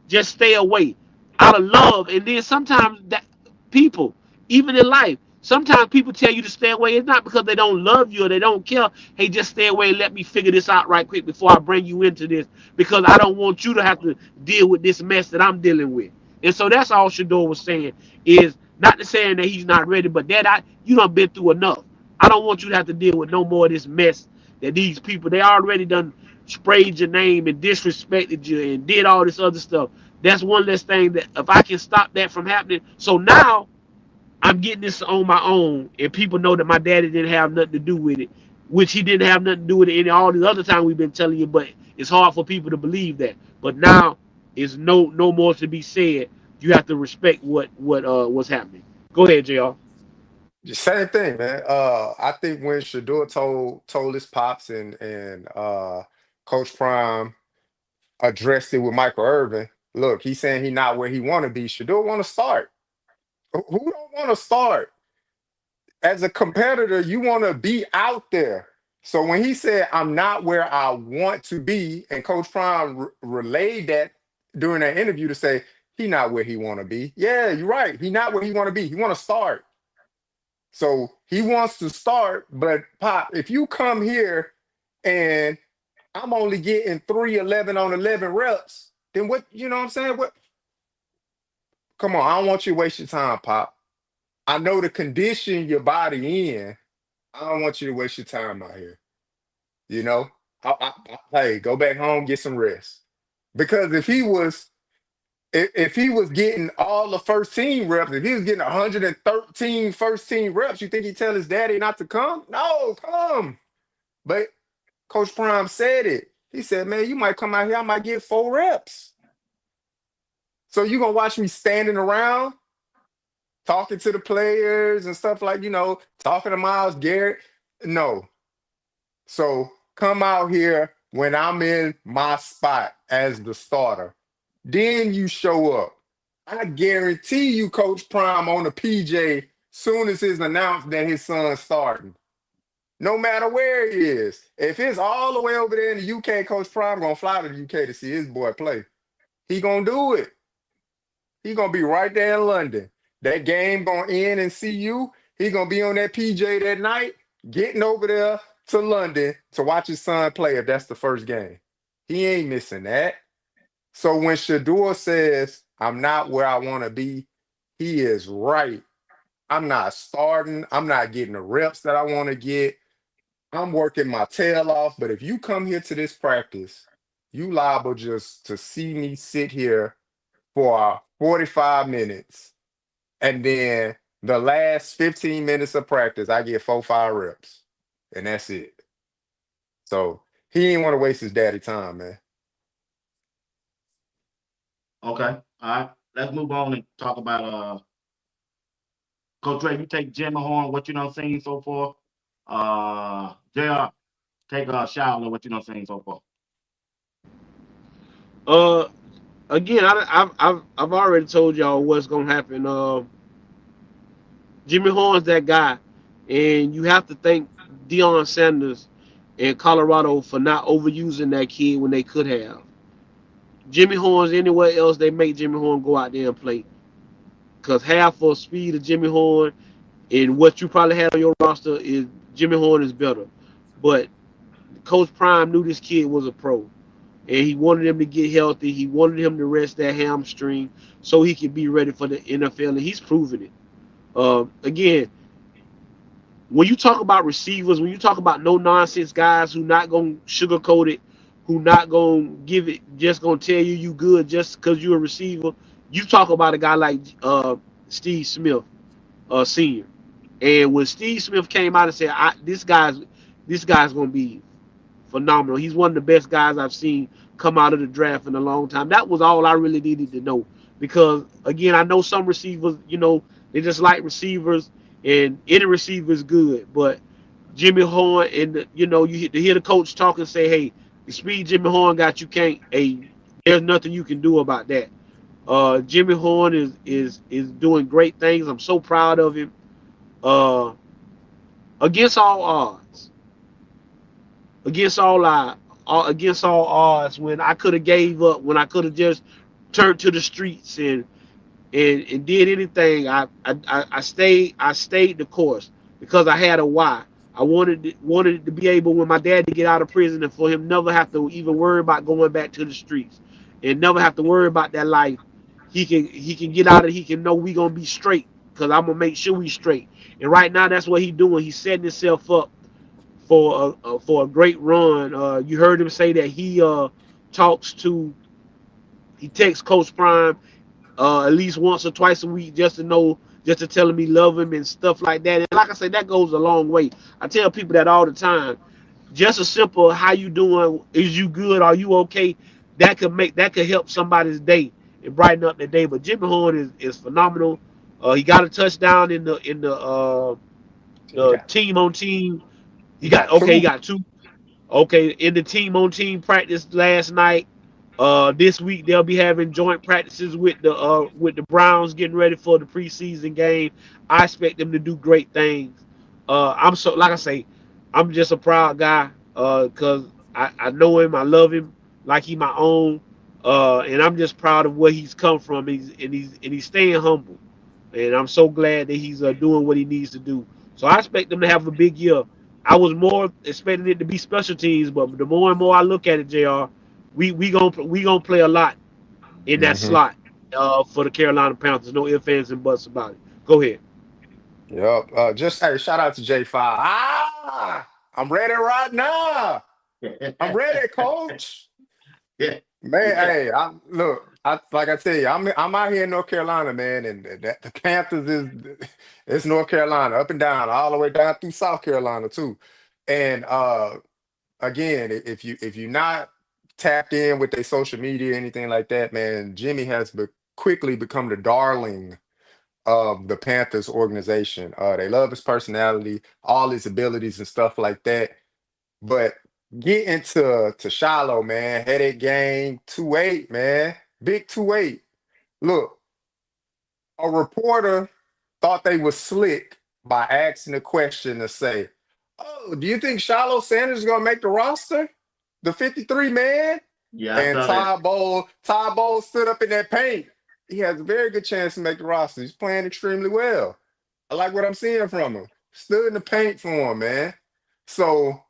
just stay away. Out of love. And then sometimes that people, even in life, sometimes people tell you to stay away. It's not because they don't love you or they don't care. Hey, just stay away and let me figure this out right quick before I bring you into this. Because I don't want you to have to deal with this mess that I'm dealing with. And so that's all Shedeur was saying. Is not to saying that he's not ready, but that you done been through enough. I don't want you to have to deal with no more of this mess that these people, they already done sprayed your name and disrespected you and did all this other stuff. That's one less thing that if I can stop that from happening. So now I'm getting this on my own, and people know that my daddy didn't have nothing to do with it, which he didn't have nothing to do with it in all the other time we've been telling you. But it's hard for people to believe that. But now it's no more to be said. You have to respect what's happening. Go ahead, Jr. The same thing, man. I think when Shador told his pops and Coach Prime addressed it with Michael Irvin. Look, he's saying he not where he want to be. Shador want to start. Who don't want to start? As a competitor, you want to be out there. So when he said, I'm not where I want to be, and Coach Prime relayed that during that interview to say, he not where he want to be. Yeah, you're right. He not where he want to be. He want to start. So he wants to start, but Pop, if you come here and I'm only getting 3 11 on 11 reps, then what, you know what I'm saying? Come on, I don't want you to waste your time, Pop. I know the condition your body in. I don't want you to waste your time out here. You know, hey, go back home, get some rest. Because if he was getting all the first team reps, if he was getting 113 first team reps, you think he'd tell his daddy not to come? No, come. But Coach Prime said it. He said, man, you might come out here, I might get 4 reps. So you gonna watch me standing around talking to the players and stuff like, talking to Miles Garrett? No. So come out here when I'm in my spot as the starter. Then you show up. I guarantee you, Coach Prime on the PJ, soon as it's announced that his son's starting. No matter where he is. If it's all the way over there in the UK, Coach Prime gonna fly to the UK to see his boy play. He gonna do it. He gonna be right there in London. That game gonna end and see you. He gonna be on that PJ that night, getting over there to London to watch his son play if that's the first game. He ain't missing that. So when Shedeur says, I'm not where I want to be, he is right. I'm not starting. I'm not getting the reps that I want to get. I'm working my tail off. But if you come here to this practice, you liable just to see me sit here for 45 minutes. And then the last 15 minutes of practice, I get 4-5 reps. And that's it. So he ain't want to waste his daddy time, man. Okay. All right. Let's move on and talk about Coach Ray, you take Jimmy Horn, what you done seen so far. JR, take a shower, what you done seen so far. Uh, Again, I've already told y'all what's gonna happen. Jimmy Horn's that guy, and you have to thank Deion Sanders and Colorado for not overusing that kid when they could have. Jimmy Horn's anywhere else, they make Jimmy Horn go out there and play. Because half of speed of Jimmy Horn and what you probably had on your roster is Jimmy Horn is better. But Coach Prime knew this kid was a pro. And he wanted him to get healthy. He wanted him to rest that hamstring so he could be ready for the NFL. And he's proven it. Again, when you talk about receivers, when you talk about no nonsense guys who not gonna sugarcoat it, who not gonna give it, just gonna tell you good just because you're a receiver, you talk about a guy like Steve Smith, senior. And when Steve Smith came out and said, this guy's gonna be phenomenal. He's one of the best guys I've seen come out of the draft in a long time. That was all I really needed to know. Because again, I know some receivers, they just like receivers, and any receiver is good. But Jimmy Horn and you hear the coach talk and say, "Hey, the speed Jimmy Horn got, you can't. Hey, there's nothing you can do about that." Jimmy Horn is doing great things. I'm so proud of him. Uh, Against all odds, against all odds, against all odds, when I could have gave up, when I could have just turned to the streets and did anything, I stayed the course because I had a why. I wanted to be able, when my dad to get out of prison, and for him never have to even worry about going back to the streets and never have to worry about that life. He can get out of, he can know we gonna be straight because I'm gonna make sure we straight. And right now that's what he's doing. He's setting himself up for a great run. You heard him say that talks to he texts Coach Prime at least once or twice a week just to know, just to tell him he love him and stuff like that. And like I said, that goes a long way. I tell people that all the time. Just a simple "how you doing," "is you good," "are you okay," that could help somebody's day and brighten up their day. But Jimmy Horn is phenomenal. He got a touchdown He the got team on team. he got He two. got two. Okay, in the team on team practice last night. This week they'll be having joint practices with the Browns, getting ready for the preseason game. I expect them to do great things. I'm so, like I say, I'm just a proud guy because I know him, I love him like he my own, and I'm just proud of where he's come from. He's staying humble, and I'm so glad that he's doing what he needs to do. So I expect them to have a big year. I was more expecting it to be special teams, but the more and more I look at it, Jr., we gonna play a lot in that Hmm. slot. for the Carolina Panthers. No ifs, ands, and buts about it. Go ahead. Yep. Just hey, shout out to J5. I'm ready right now. I'm ready, coach. Yeah, Man, yeah, hey, like I tell you, I'm out here in North Carolina, man, and the Panthers is it's North Carolina, up and down, all the way down through South Carolina too. And again, if you're not tapped in with their social media, anything like that, man, Jimmy has quickly become the darling of the Panthers organization. They love his personality, all his abilities and stuff like that. But getting to Shiloh, man, headache game 2-8, man. Big 2-8. Look, a reporter thought they was slick by asking a question to say, "Oh, do you think Shiloh Sanders is gonna make the roster? The 53 man?" yeah. I And saw that. Ty Bowles stood up in that paint. He has a very good chance to make the roster. He's playing extremely well. I like what I'm seeing from him. Stood in the paint for him, man. So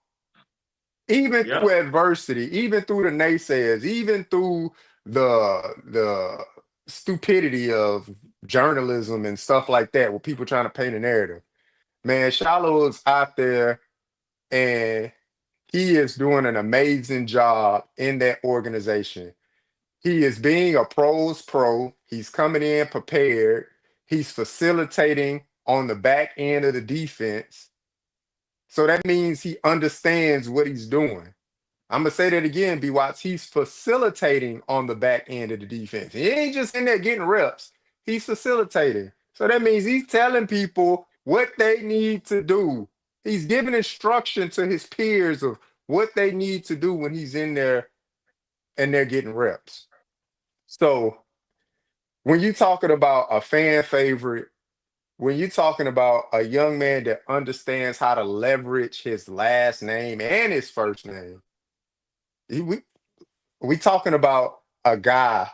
even Yep. through adversity, even through the naysayers, even through the stupidity of journalism and stuff like that, with people trying to paint a narrative, man, Shiloh is out there and he is doing an amazing job in that organization. He is being a pro's pro. He's coming in prepared. He's facilitating on the back end of the defense. So that means he understands what he's doing. I'm gonna say that again, B Watts. He's facilitating on the back end of the defense. He ain't just in there getting reps. He's facilitating. So that means he's telling people what they need to do. He's giving instruction to his peers of what they need to do when he's in there and they're getting reps. So when you're talking about a fan favorite, when you're talking about a young man that understands how to leverage his last name and his first name, he- we we talking about a guy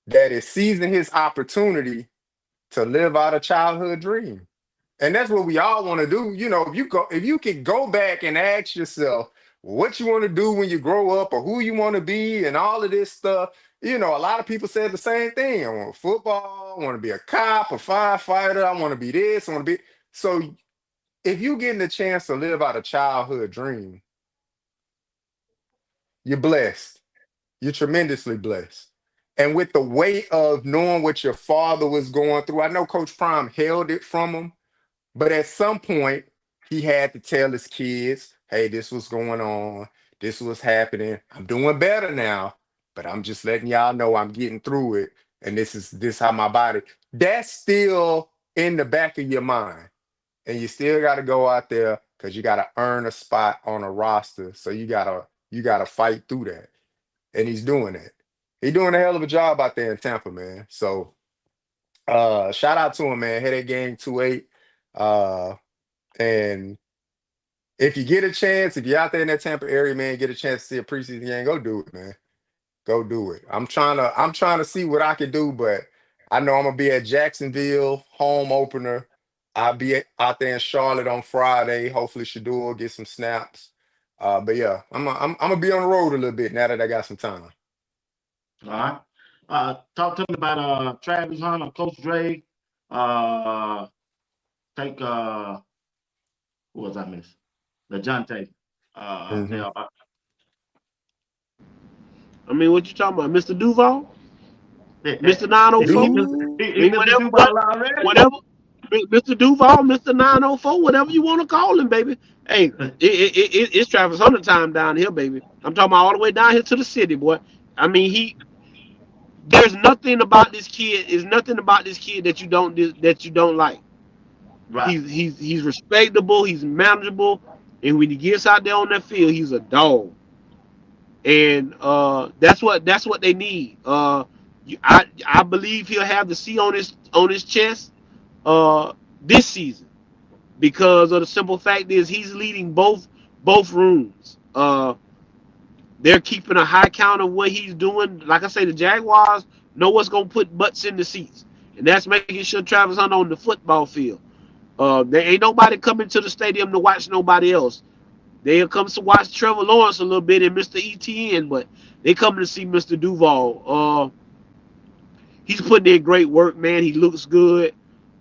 that is seizing his opportunity to live out a childhood dream. And that's what we all want to do. You know, if you can go back and ask yourself what you want to do when you grow up or who you want to be and all of this stuff, you know, a lot of people said the same thing. I want football, I want to be a cop, a firefighter, I want to be this, I want to be. So if you getting the chance to live out a childhood dream, you're blessed. You're tremendously blessed. And with the weight of knowing what your father was going through, I know Coach Prime held it from him, but at some point, he had to tell his kids, hey, this was going on. This was happening. I'm doing better now, but I'm just letting y'all know I'm getting through it. And this how my body. That's still in the back of your mind. And you still gotta go out there because you gotta earn a spot on a roster. So you gotta fight through that. And he's doing it. He's doing a hell of a job out there in Tampa, man. So shout out to him, man. Headache game 2-8. Uh and if you get a chance, if you're out there in that Tampa area, man, get a chance to see a preseason game, go do it, man. Go do it. I'm trying to see what I can do, but I know I'm gonna be at Jacksonville, home opener. I'll be out there in Charlotte on Friday. Hopefully Shedeur will get some snaps. But yeah, I'm gonna be on the road a little bit now that I got some time. All right. Talk to me about Travis Hunter, Coach Dre. Uh, take who was I miss? The John Tate. They Hmm. are, I mean, what you talking about, Mr. Duval, he, Mr. he 904? missed Ooh. he, I he mean, missed the whatever, Duval already. whatever, Mr. Duval, Mr. 904, whatever you want to call him, baby. Hey, it's Travis Hunter time down here, baby. I'm talking about all the way down here to the city, boy. I mean, there's nothing about this kid. Is nothing about this kid that you don't like. Right. He's respectable. He's manageable, and when he gets out there on that field, he's a dog. And that's what they need. I believe he'll have the C on his chest this season because of the simple fact is he's leading both rooms. They're keeping a high count of what he's doing. Like I say, the Jaguars know what's gonna put butts in the seats, and that's making sure Travis Hunter on the football field. There ain't nobody coming to the stadium to watch nobody else. They'll come to watch Trevor Lawrence a little bit and Mr. ETN, but they coming to see Mr. Duval. he's putting in great work, man. He looks good.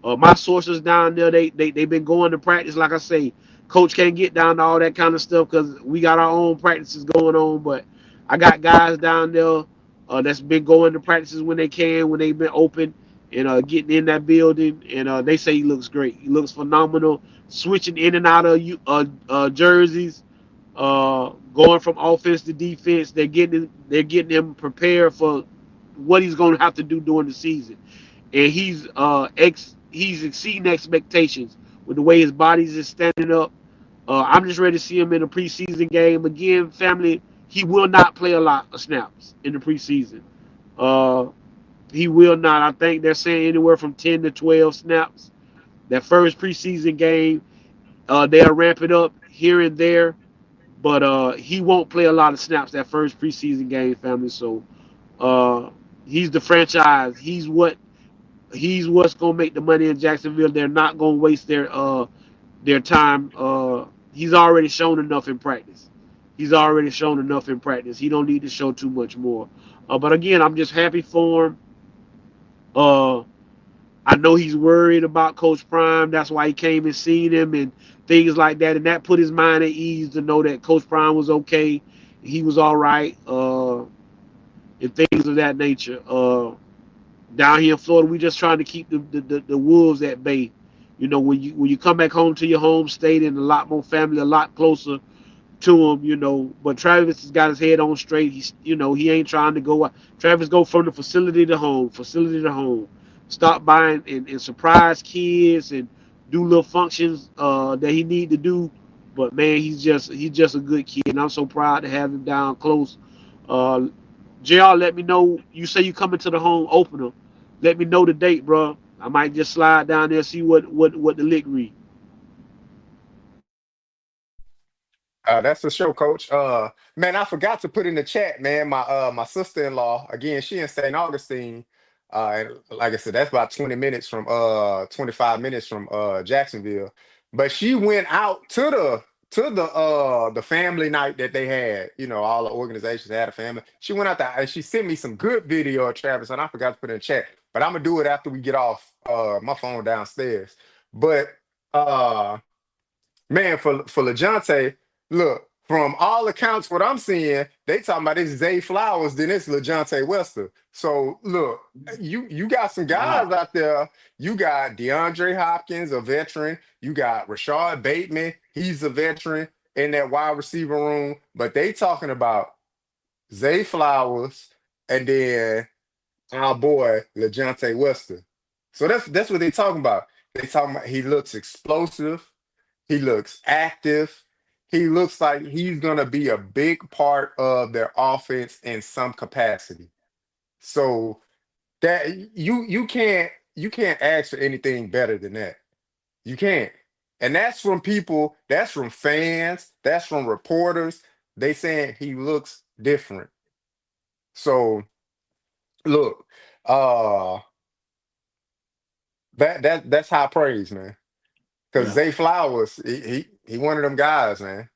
My sources down there, they've been going to practice. Like I say, coach can't get down to all that kind of stuff because we got our own practices going on. But I got guys down there that's been going to practices when they can, when they've been open, and getting in that building. And they say he looks great. He looks phenomenal. Switching in and out of jerseys, going from offense to defense. They're getting him prepared for what he's going to have to do during the season, and he's exceeding expectations with the way his body's is standing up. I'm just ready to see him in a preseason game again. Family, he will not play a lot of snaps in the preseason. Uh, he will not. I think they're saying anywhere from 10 to 12 snaps. That first preseason game, they'll ramp it up here and there, but he won't play a lot of snaps that first preseason game, family. So uh, he's the franchise. He's what's gonna make the money in Jacksonville. They're not gonna waste their time. He's already shown enough in practice. He's already shown enough in practice. He don't need to show too much more. But again, I'm just happy for him. Uh, I know he's worried about Coach Prime. That's why he came and seen him and things like that. And that put his mind at ease to know that Coach Prime was okay. He was all right. And things of that nature. Down here in Florida, we just trying to keep the wolves at bay. When you come back home to your home state and a lot more family, a lot closer to him, But Travis has got his head on straight. He ain't trying to go. Travis go from the facility to home. Stop buying and surprise kids and do little functions that he need to do. But man, he's just a good kid, and I'm so proud to have him down close. Uh, JR, let me know. You say you coming to the home opener. Let me know the date, bro. I might just slide down there see what the lick read. That's the show, Coach. Man, I forgot to put in the chat, man. My sister-in-law, again, she in St. Augustine. And like I said, that's about 20 minutes from 25 minutes from Jacksonville. But she went out to the family night that they had. All the organizations had a family. She went out there and she sent me some good video of Travis, and I forgot to put it in the chat. But I'm gonna do it after we get off my phone downstairs. But uh man, for LeJounte, look, from all accounts, what I'm seeing, they talking about this Zay Flowers, then it's LeJounte Wester. So look, you got some guys Wow. out there. You got DeAndre Hopkins, a veteran. You got Rashard Bateman, he's a veteran in that wide receiver room. But they talking about Zay Flowers and then our boy LeJounte Wester. So that's what they talking about. They talking about he looks explosive. He looks active. He looks like he's going to be a big part of their offense in some capacity. So that you can't ask for anything better than that. You can't. And that's from people, that's from fans, that's from reporters. They saying he looks different. So look, uh that's high praise, man. Because Yeah. Zay Flowers, he one of them guys, man.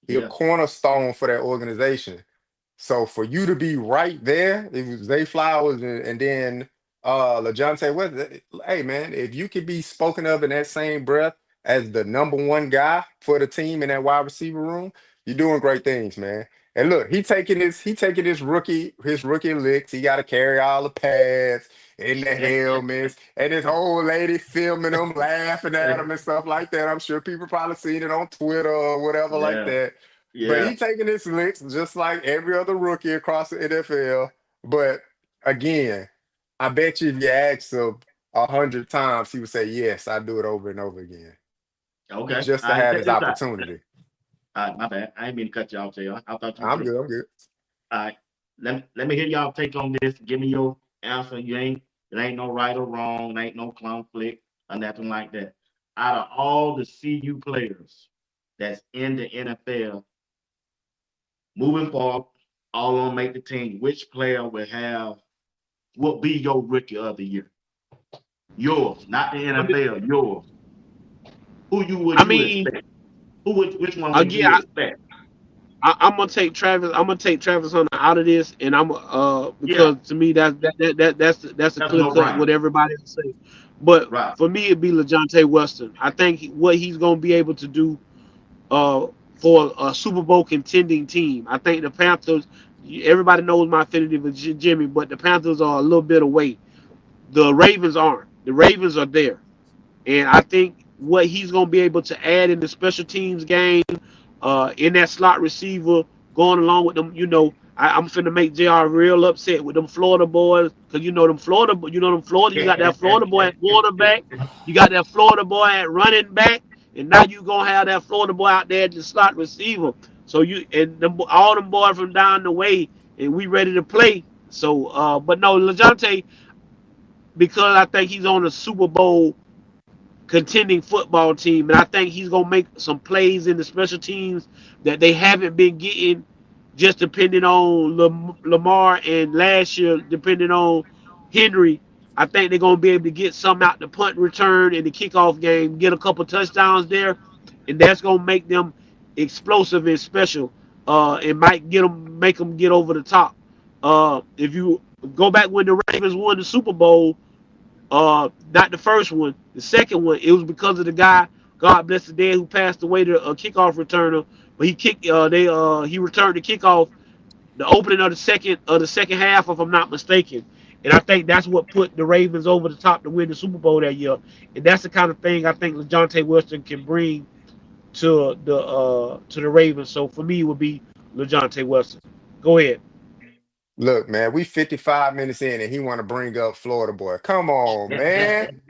He a Yeah. cornerstone for that organization. So for you to be right there, it was Zay Flowers and then LeJounte West. Hey man, if you could be spoken of in that same breath as the number one guy for the team in that wide receiver room, you're doing great things, man. And look, he taking his rookie licks. He got to carry all the pads and the helmets, and this old lady filming him, laughing at him and stuff like that. I'm sure people probably seen it on Twitter or whatever like Yeah. that. But Yeah. he taking his licks just like every other rookie across the NFL. But again, I bet you if you asked him 100 times, he would say, "Yes, I do it over and over again, Okay. just All to right. have Check his this out. opportunity." All right. My bad. I ain't mean to cut you off, JR. I thought you were I'm through. good. I'm good. All right. Let me hear y'all take on this. Give me your answer. It ain't no right or wrong. It ain't no conflict or nothing like that. Out of all the CU players that's in the NFL moving forward, all gonna make the team, which player will be your rookie of the year? Yours, not the I mean, NFL, yours. Who would I you mean, expect? Which one would again, you expect? I'm gonna take Travis. I'm gonna take Travis Hunter out of this, and I'm Yeah, because to me that's a that's a clear no cut brainer. what everybody will say. But Right. for me, it'd be LeJontay Weston. I think what he's gonna be able to do for a Super Bowl contending team. I think the Panthers. Everybody knows my affinity with Jimmy, but the Panthers are a little bit away. The Ravens aren't. The Ravens are there. And I think what he's going to be able to add in the special teams game, in that slot receiver, going along with them, I'm finna make JR real upset with them Florida boys, because them Florida, you got that Florida boy at quarterback, you got that Florida boy at running back, and now you gonna have that Florida boy out there at the slot receiver. So all them boys from down the way, and we ready to play. So, but no, Lejante, because I think he's on the Super Bowl contending football team, and I think he's gonna make some plays in the special teams that they haven't been getting, just depending on Lamar, and last year depending on Henry. I think they're gonna be able to get some out the punt return and the kickoff game, get a couple touchdowns there, and that's gonna make them explosive and special. It might make them get over the top. If you go back when the Ravens won the Super Bowl, not the first one, the second one, it was because of the guy, God bless the dead, who passed away, the kickoff returner. But he returned the kickoff, the opening of the second half, if I'm not mistaken. And I think that's what put the Ravens over the top to win the Super Bowl that year. And that's the kind of thing I think LeJontay Wilson can bring to the Ravens. So for me, it would be LeJontay Wilson. Go ahead. Look, man, we 55 minutes in and he want to bring up Florida boy. Come on, man.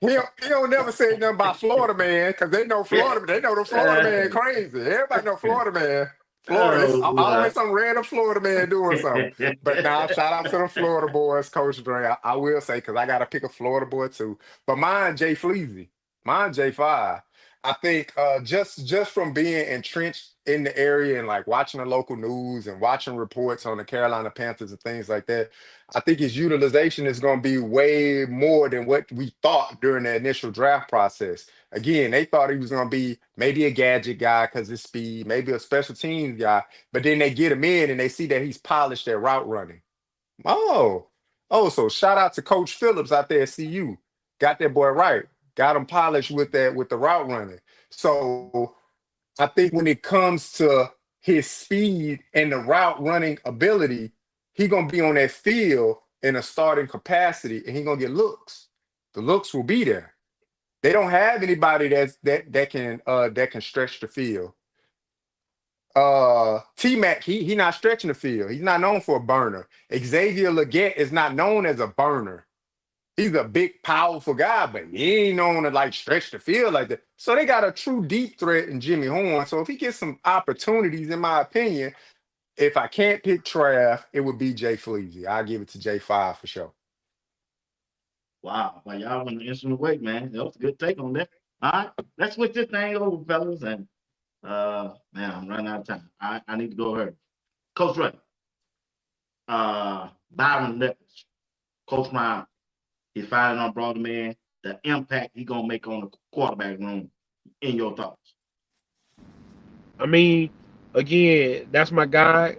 He don't never say nothing about Florida man because they know Florida. They know the Florida man crazy. Everybody know Florida man. Florida, it's Oh boy. always some random Florida man doing something. But now, shout out to the Florida boys, Coach Dre. I will say because I got to pick a Florida boy too. But mine, Jay Fleazy. Mine, J5. I think just from being entrenched in the area and like watching the local news and watching reports on the Carolina Panthers and things like that, I think his utilization is going to be way more than what we thought during the initial draft process. Again, they thought he was going to be maybe a gadget guy because his speed, maybe a special teams guy, but then they get him in and they see that he's polished at route running. Oh, so shout out to Coach Phillips out there at CU. Got that boy right. Got him polished with that with the route running. So I think when it comes to his speed and the route running ability, he gonna be on that field in a starting capacity, and he gonna get looks. The looks will be there. They don't have anybody that can stretch the field. T Mac, he not stretching the field. He's not known for a burner. Xavier Leggett is not known as a burner. He's a big, powerful guy, but he ain't known to like stretch the field like that. So they got a true deep threat in Jimmy Horn. So if he gets some opportunities, in my opinion, if I can't pick Trav, it would be Jay Fleazy. I'll give it to J5 for sure. Wow. Well, y'all went the instant away, man. That was a good take on that. All right. Let's switch this thing over, fellas. And man, I'm running out of time. I need to go here. Coach Ray. Byron Leftwich. Coach Ryan. He finally on brought him in. The impact he gonna make on the quarterback room. In your thoughts. I mean, again, that's my guy.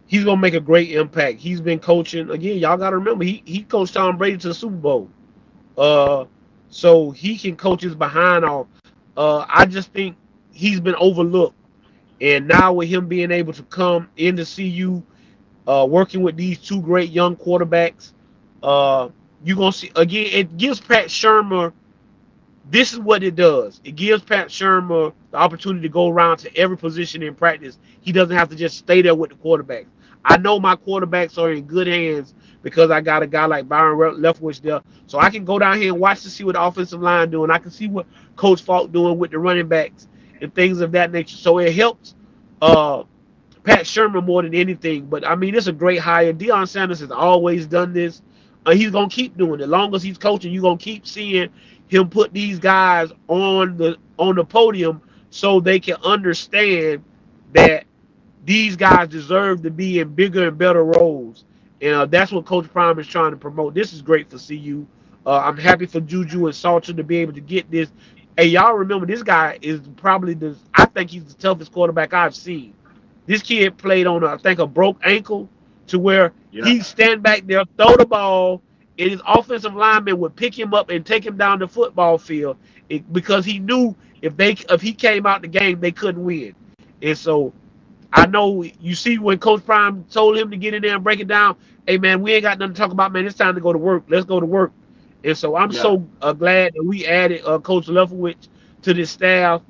He's gonna make a great impact. He's been coaching. Again, y'all gotta remember he coached Tom Brady to the Super Bowl. Uh, so he can coach his behind off. I just think he's been overlooked, and now with him being able to come in to see you, working with these two great young quarterbacks, uh, you're gonna see again. It gives Pat Shermer, this is what it does. It gives Pat Shermer the opportunity to go around to every position in practice. He doesn't have to just stay there with the quarterbacks. I know my quarterbacks are in good hands because I got a guy like Byron Leftwich there. So I can go down here and watch to see what the offensive line doing. I can see what Coach Falk doing with the running backs and things of that nature. So it helps uh, Pat Sherman more than anything. But I mean, it's a great hire. Deion Sanders has always done this. He's gonna keep doing it. As long as he's coaching, you're gonna keep seeing him put these guys on the podium so they can understand that these guys deserve to be in bigger and better roles. And that's what Coach Prime is trying to promote. This is great for CU. I'm happy for Juju and Salter to be able to get this. Hey, y'all remember this guy is probably the I think he's the toughest quarterback I've seen. This kid played on I think a broke ankle to where Yeah, he stand back there, throw the ball, and his offensive lineman would pick him up and take him down the football field because he knew if he came out the game they couldn't win. And so I know you see when Coach Prime told him to get in there and break it down. Hey man, we ain't got nothing to talk about, man. It's time to go to work. Let's go to work. And so I'm yeah. so glad that we added Coach Leftwich to this staff.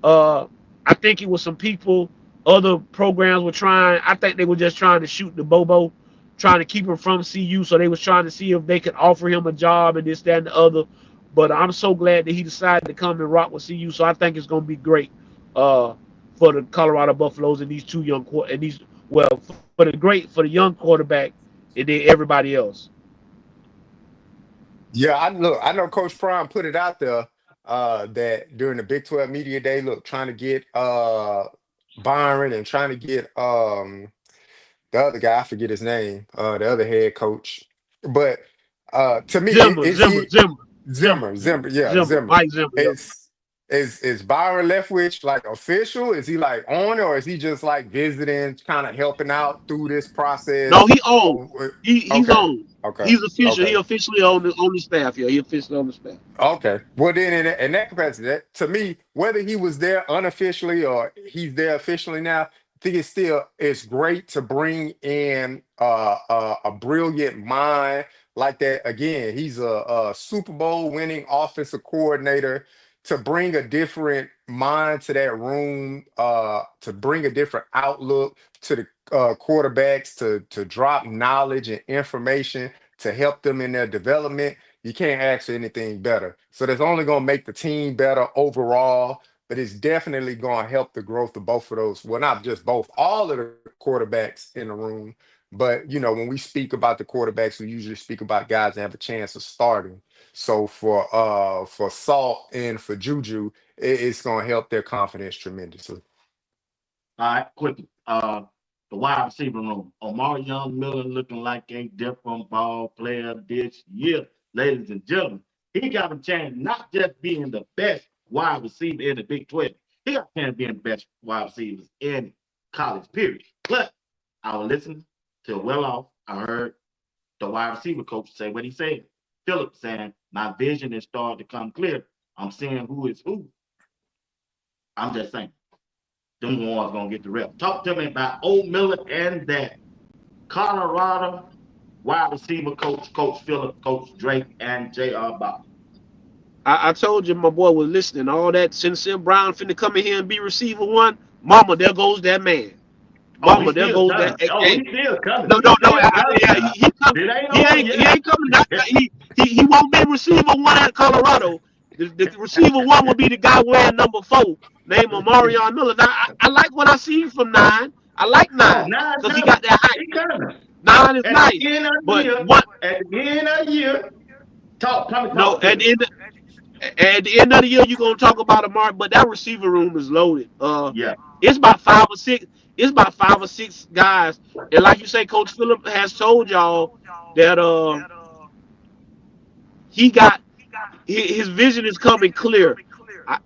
Uh, I think it was some people, other programs were trying. I think they were just trying to shoot the Bobo, trying to keep him from CU. So they was trying to see if they could offer him a job and this, that, and the other. But I'm so glad that he decided to come and rock with CU. So I think it's going to be great uh, for the Colorado Buffaloes and these two young and these for the young quarterback and then everybody else. Yeah, I know Coach Prime put it out there that during the Big 12 Media Day, look, trying to get Byron and trying to get the other guy, I forget his name, the other head coach. But to me, Zimmer, is Zimmer, he Zimmer, Zimmer, Zimmer, yeah, Zimmer, Zimmer. Mike Zimmer. Yep. Is is Byron Leftwich like official? Is he like on, or is he just like visiting, kind of helping out through this No, process? he on. Oh, He's okay, on. okay, He's official. He okay. officially on the staff. Yeah, he officially on the staff. Okay. Well, then in that capacity, to me, whether he was there unofficially or he's there officially now, I think it's great to bring in a brilliant mind like that. Again, he's a Super Bowl winning offensive coordinator to bring a different mind to that room, to bring a different outlook to the quarterbacks, to drop knowledge and information to help them in their development. You can't ask for anything better. So that's only going to make the team better overall, but it's definitely going to help the growth of both of those. Well, not just both, all of the quarterbacks in the room. But when we speak about the quarterbacks, we usually speak about guys that have a chance of starting. So for Salt and for Juju, it's going to help their confidence tremendously. All right, quickly. The wide receiver room. Omar Young Miller looking like a different ball player this year, ladies and gentlemen. He got a chance not just being the best wide receiver in the Big 12. He got a chance being the best wide receivers in college, period. But I was listening to Well Off. I heard the wide receiver coach say what he said. Phillips saying, my vision is starting to come clear. I'm seeing who is who. I'm just saying. Them ones gonna get the rep. Talk to me about Old Miller and that Colorado wide receiver coach, Coach Phillip, Coach Drake, and J.R. Bobby. I told you my boy was listening. All that Sincere Brown finna come in here and be receiver one. Mama, there goes that man. Oh, he Mama, there still goes that. coming. Hey, Oh, hey, he still coming. no, He no, no. still coming Yeah, now. he coming. It ain't He over ain't he yet. ain't coming. He won't be receiver one at Colorado. The receiver one will be the guy wearing number 4, named Omarion Miller. Now I like what I see from nine. I like Oh, nine nine because he coming. got that height. He coming. Nine is At nice, the end of the but year, what? at the end of the year, come and No, talk to me. at the end of the year, you're gonna talk about a mark, but that receiver room is loaded. Yeah. It's about 5 or 6. It's about 5 or 6 guys, and like you say, Coach Phillip has told y'all that he got his vision is coming clear. I,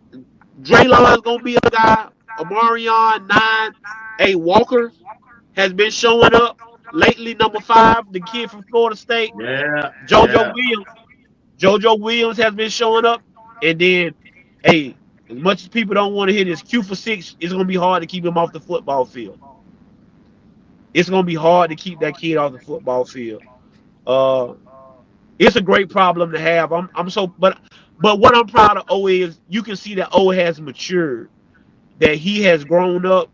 Draylon's gonna be a guy. Omarion nine. A Walker has been showing up lately. Number 5, the kid from Florida State. Yeah. JoJo Yeah. Williams. JoJo Williams has been showing up, and then, hey, as much as people don't want to hear this, Q for 6, it's gonna be hard to keep him off the football field. It's gonna be hard to keep that kid off the football field. Uh, it's a great problem to have. I'm so, but what I'm proud of O is you can see that O has matured, that he has grown up,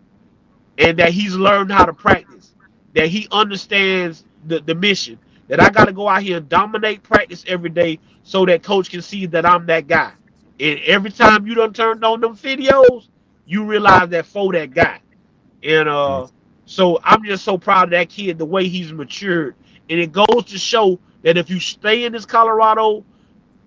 and that he's learned how to practice, that he understands the mission, that I got to go out here and dominate practice every day so that coach can see that I'm that guy. And every time you done turned on them videos, you realize that for that guy. And so I'm just so proud of that kid, the way he's matured. And it goes to show that if you stay in this Colorado,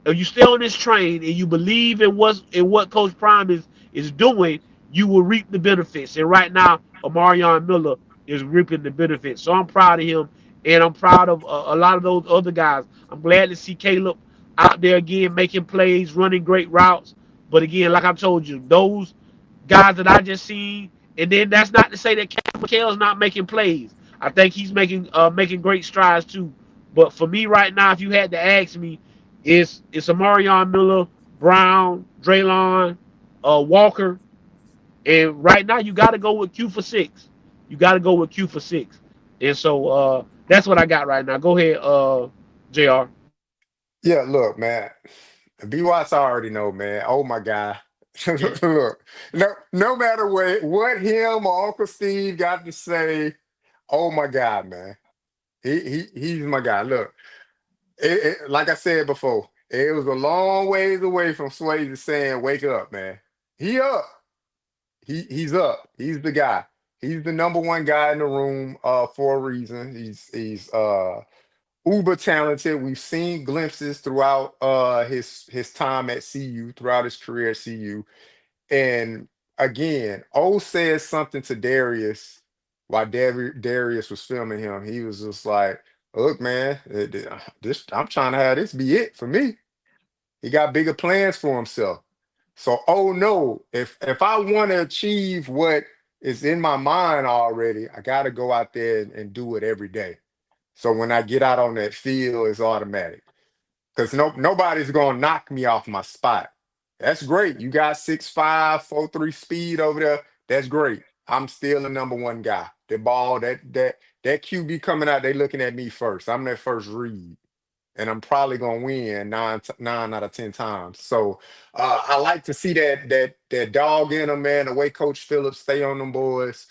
if you stay on this train and you believe in what Coach Prime is doing, you will reap the benefits. And right now, Omarion Miller is reaping the benefits. So I'm proud of him, and I'm proud of a lot of those other guys. I'm glad to see Caleb out there again making plays, running great routes. But again, like I told you, those guys that I just seen, and then that's not to say that Cam McHale's not making plays. I think he's making great strides too. But for me right now, if you had to ask me, it's Amarion Miller, Brown, Draylon, Walker, and right now you got to go with Q for six. You got to go with Q for six, and so that's what I got right now. Go ahead, Jr. Yeah, look, man. B Watts already know, man. Oh my God. Yeah. Look, no matter what him or Uncle Steve got to say, oh my God, man. He's my guy. Look, like I said before, it was a long ways away from Swayze saying, "Wake up, man." He up. He's up. He's the guy. He's the number one guy in the room for a reason. He's uber talented. We've seen glimpses throughout his time at CU, throughout his career at CU. And again, O said something to Darius while Darius was filming him. He was just like, "Look, man, this I'm trying to have this be it for me." He got bigger plans for himself. So, oh no, if I want to achieve what is in my mind already, I got to go out there and do it every day. So when I get out on that field, it's automatic because nobody's gonna knock me off my spot. That's great. You got 6'5", 4'3" speed over there. That's great. I'm still the number one guy. The ball, that QB coming out, they looking at me first. I'm their first read, and I'm probably gonna win nine out of 10 times. So I like to see that dog in them, man. The way Coach Phillips stay on them boys.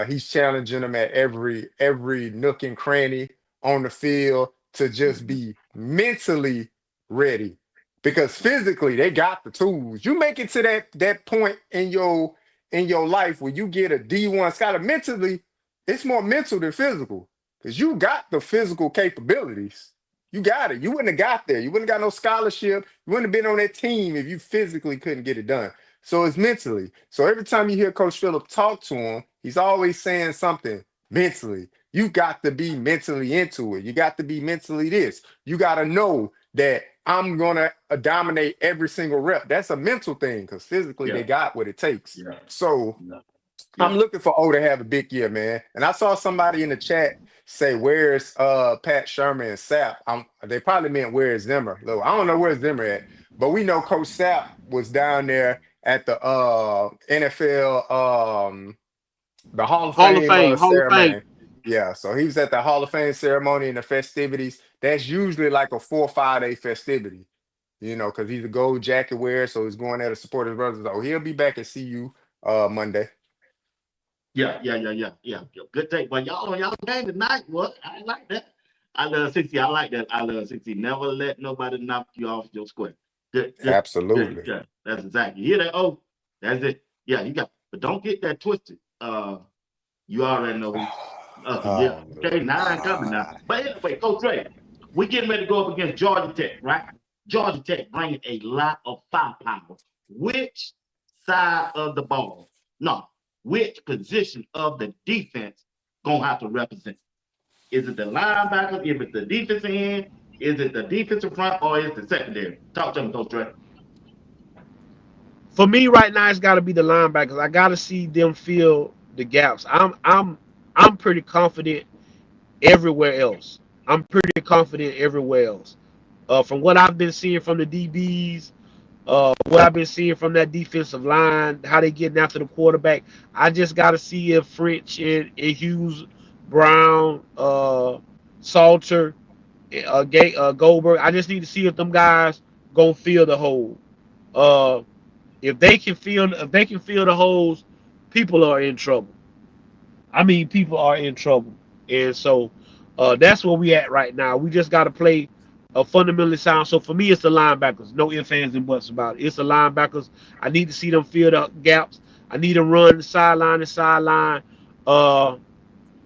He's challenging them at every nook and cranny on the field to just Mhm. be mentally ready. Because physically they got the tools. You make it to that point in your life where you get a D1 scholar mentally, it's more mental than physical. Because you got the physical capabilities. You got it. You wouldn't have got there. You wouldn't have got no scholarship. You wouldn't have been on that team if you physically couldn't get it done. So it's mentally. So every time you hear Coach Phillip talk to him, he's always saying something mentally. You got to be mentally into it. You got to be mentally this. You got to know that I'm gonna dominate every single rep. That's a mental thing because physically they Yeah. got what it takes. Yeah. So Yeah. I'm Yeah. looking for O to have a big year, man. And I saw somebody in the chat say, "Where's Pat Sherman and Sapp?" They probably meant where's Zimmer. Look, I don't know where's Zimmer at, but we know Coach Sapp was down there at the NFL the Hall of Hall of Fame Fame, Hall of Fame. ceremony. Yeah, so he was at the Hall of Fame ceremony and the festivities. That's usually like a 4 or 5 day festivity, because he's a gold jacket wearer, so he's going there to support his brothers. So he'll be back at CU Monday. Yeah, yeah, yeah, yeah, yeah. Yeah. Good take. But y'all on y'all game tonight. What? I like that. I love 60. I like that. I love 60. Never let nobody knock you off your square. Good, good, good, Absolutely. good. That's exactly. You hear that? Oh, that's it. Yeah, you got, but don't get that twisted. You already know who. Yeah. Oh Okay, nine coming now. God. But anyway, Coach Dre, we getting ready to go up against Georgia Tech, right? Georgia Tech bringing a lot of firepower. Which side of the ball? No, which position of the defense gonna have to represent? Is it the linebacker? If it's the defensive end, is it the defensive front, or is it the secondary? Talk to me, Coach Dre. For me right now, it's got to be the linebackers. I got to see them fill the gaps. I'm pretty confident everywhere else. I'm pretty confident everywhere else. From what I've been seeing from the DBs, what I've been seeing from that defensive line, how they getting after the quarterback. I just got to see if French and Hughes, Brown, Salter, Goldberg. I just need to see if them guys gonna fill the hole. Uh, if they can fill the holes, people are in trouble. I mean, people are in trouble, and so that's where we at right now. We just got to play fundamentally sound. So for me, it's the linebackers. No ifs, ands, and buts about it. It's the linebackers. I need to see them fill the gaps. I need them run sideline to sideline. Uh,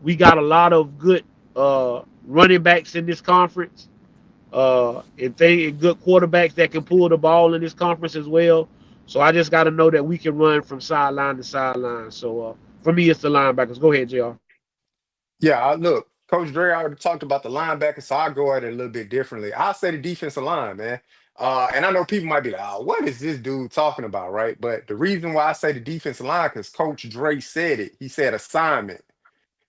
we got a lot of good running backs in this conference. And good quarterbacks that can pull the ball in this conference as well. So I just got to know that we can run from sideline to sideline. So for me, it's the linebackers. Go ahead, Jr. Yeah, look, Coach Dre already talked about the linebacker, so I'll go at it a little bit differently. I'll say the defensive line, man. And I know people might be like, oh, what is this dude talking about, right? But the reason why I say the defensive line, because Coach Dre said it. He said assignment.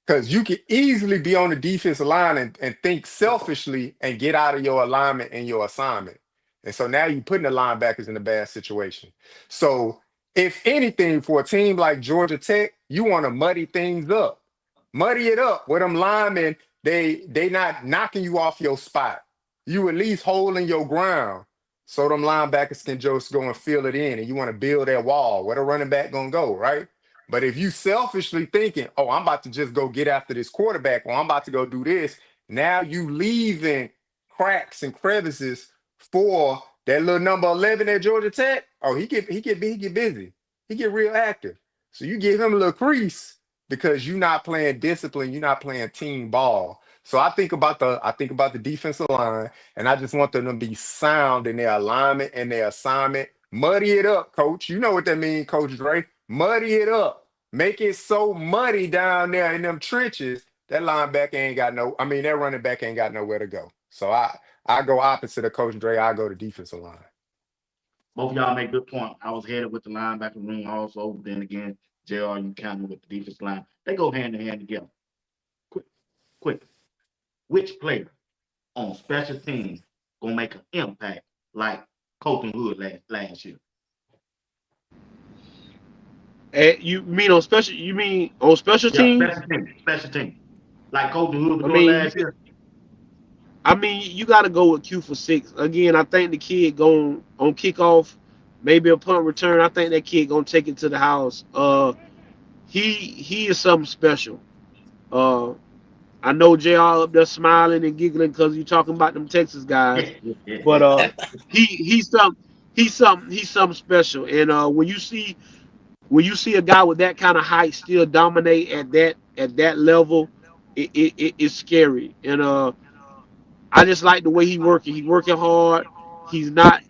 Because you can easily be on the defensive line and think selfishly and get out of your alignment and your assignment. And so now you're putting the linebackers in a bad situation. So, if anything, for a team like Georgia Tech, you want to muddy things up. Muddy it up where them linemen, they not knocking you off your spot. You at least holding your ground so them linebackers can just go and fill it in. And you want to build that wall. Where the running back gonna go, right? But if you selfishly thinking, oh, I'm about to just go get after this quarterback, or I'm about to go do this, now you leaving cracks and crevices for that little number 11 at Georgia Tech. Oh, he get busy. He get real active. So you give him a little crease because you're not playing discipline, you're not playing team ball. So I think about the defensive line, and I just want them to be sound in their alignment and their assignment. Muddy it up, coach. You know what that means, Coach Dre. Muddy it up. Make it so muddy down there in them trenches. That linebacker ain't got no. I mean, that running back ain't got nowhere to go. So I go opposite of Coach Dre. I go to defensive line. Both of y'all make good point. I was headed with the linebacker room also. Then again, JR, you counting with the defense line. They go hand in hand together. Quick. Which player on special teams gonna make an impact like Colton Hood last year? You mean on special? You mean on special Yeah, teams? special team. Like Colton Hood was I doing mean, last year. you got to go with Q for 6 again. I think the kid going on kickoff, maybe a punt return. I think that kid gonna take it to the house. He is something special. Uh, I know Jr. up there smiling and giggling because you talking about them Texas guys, but he he's something special. And when you see a guy with that kind of height still dominate at that level, it's scary. And I just like the way he working. He's working hard. He's not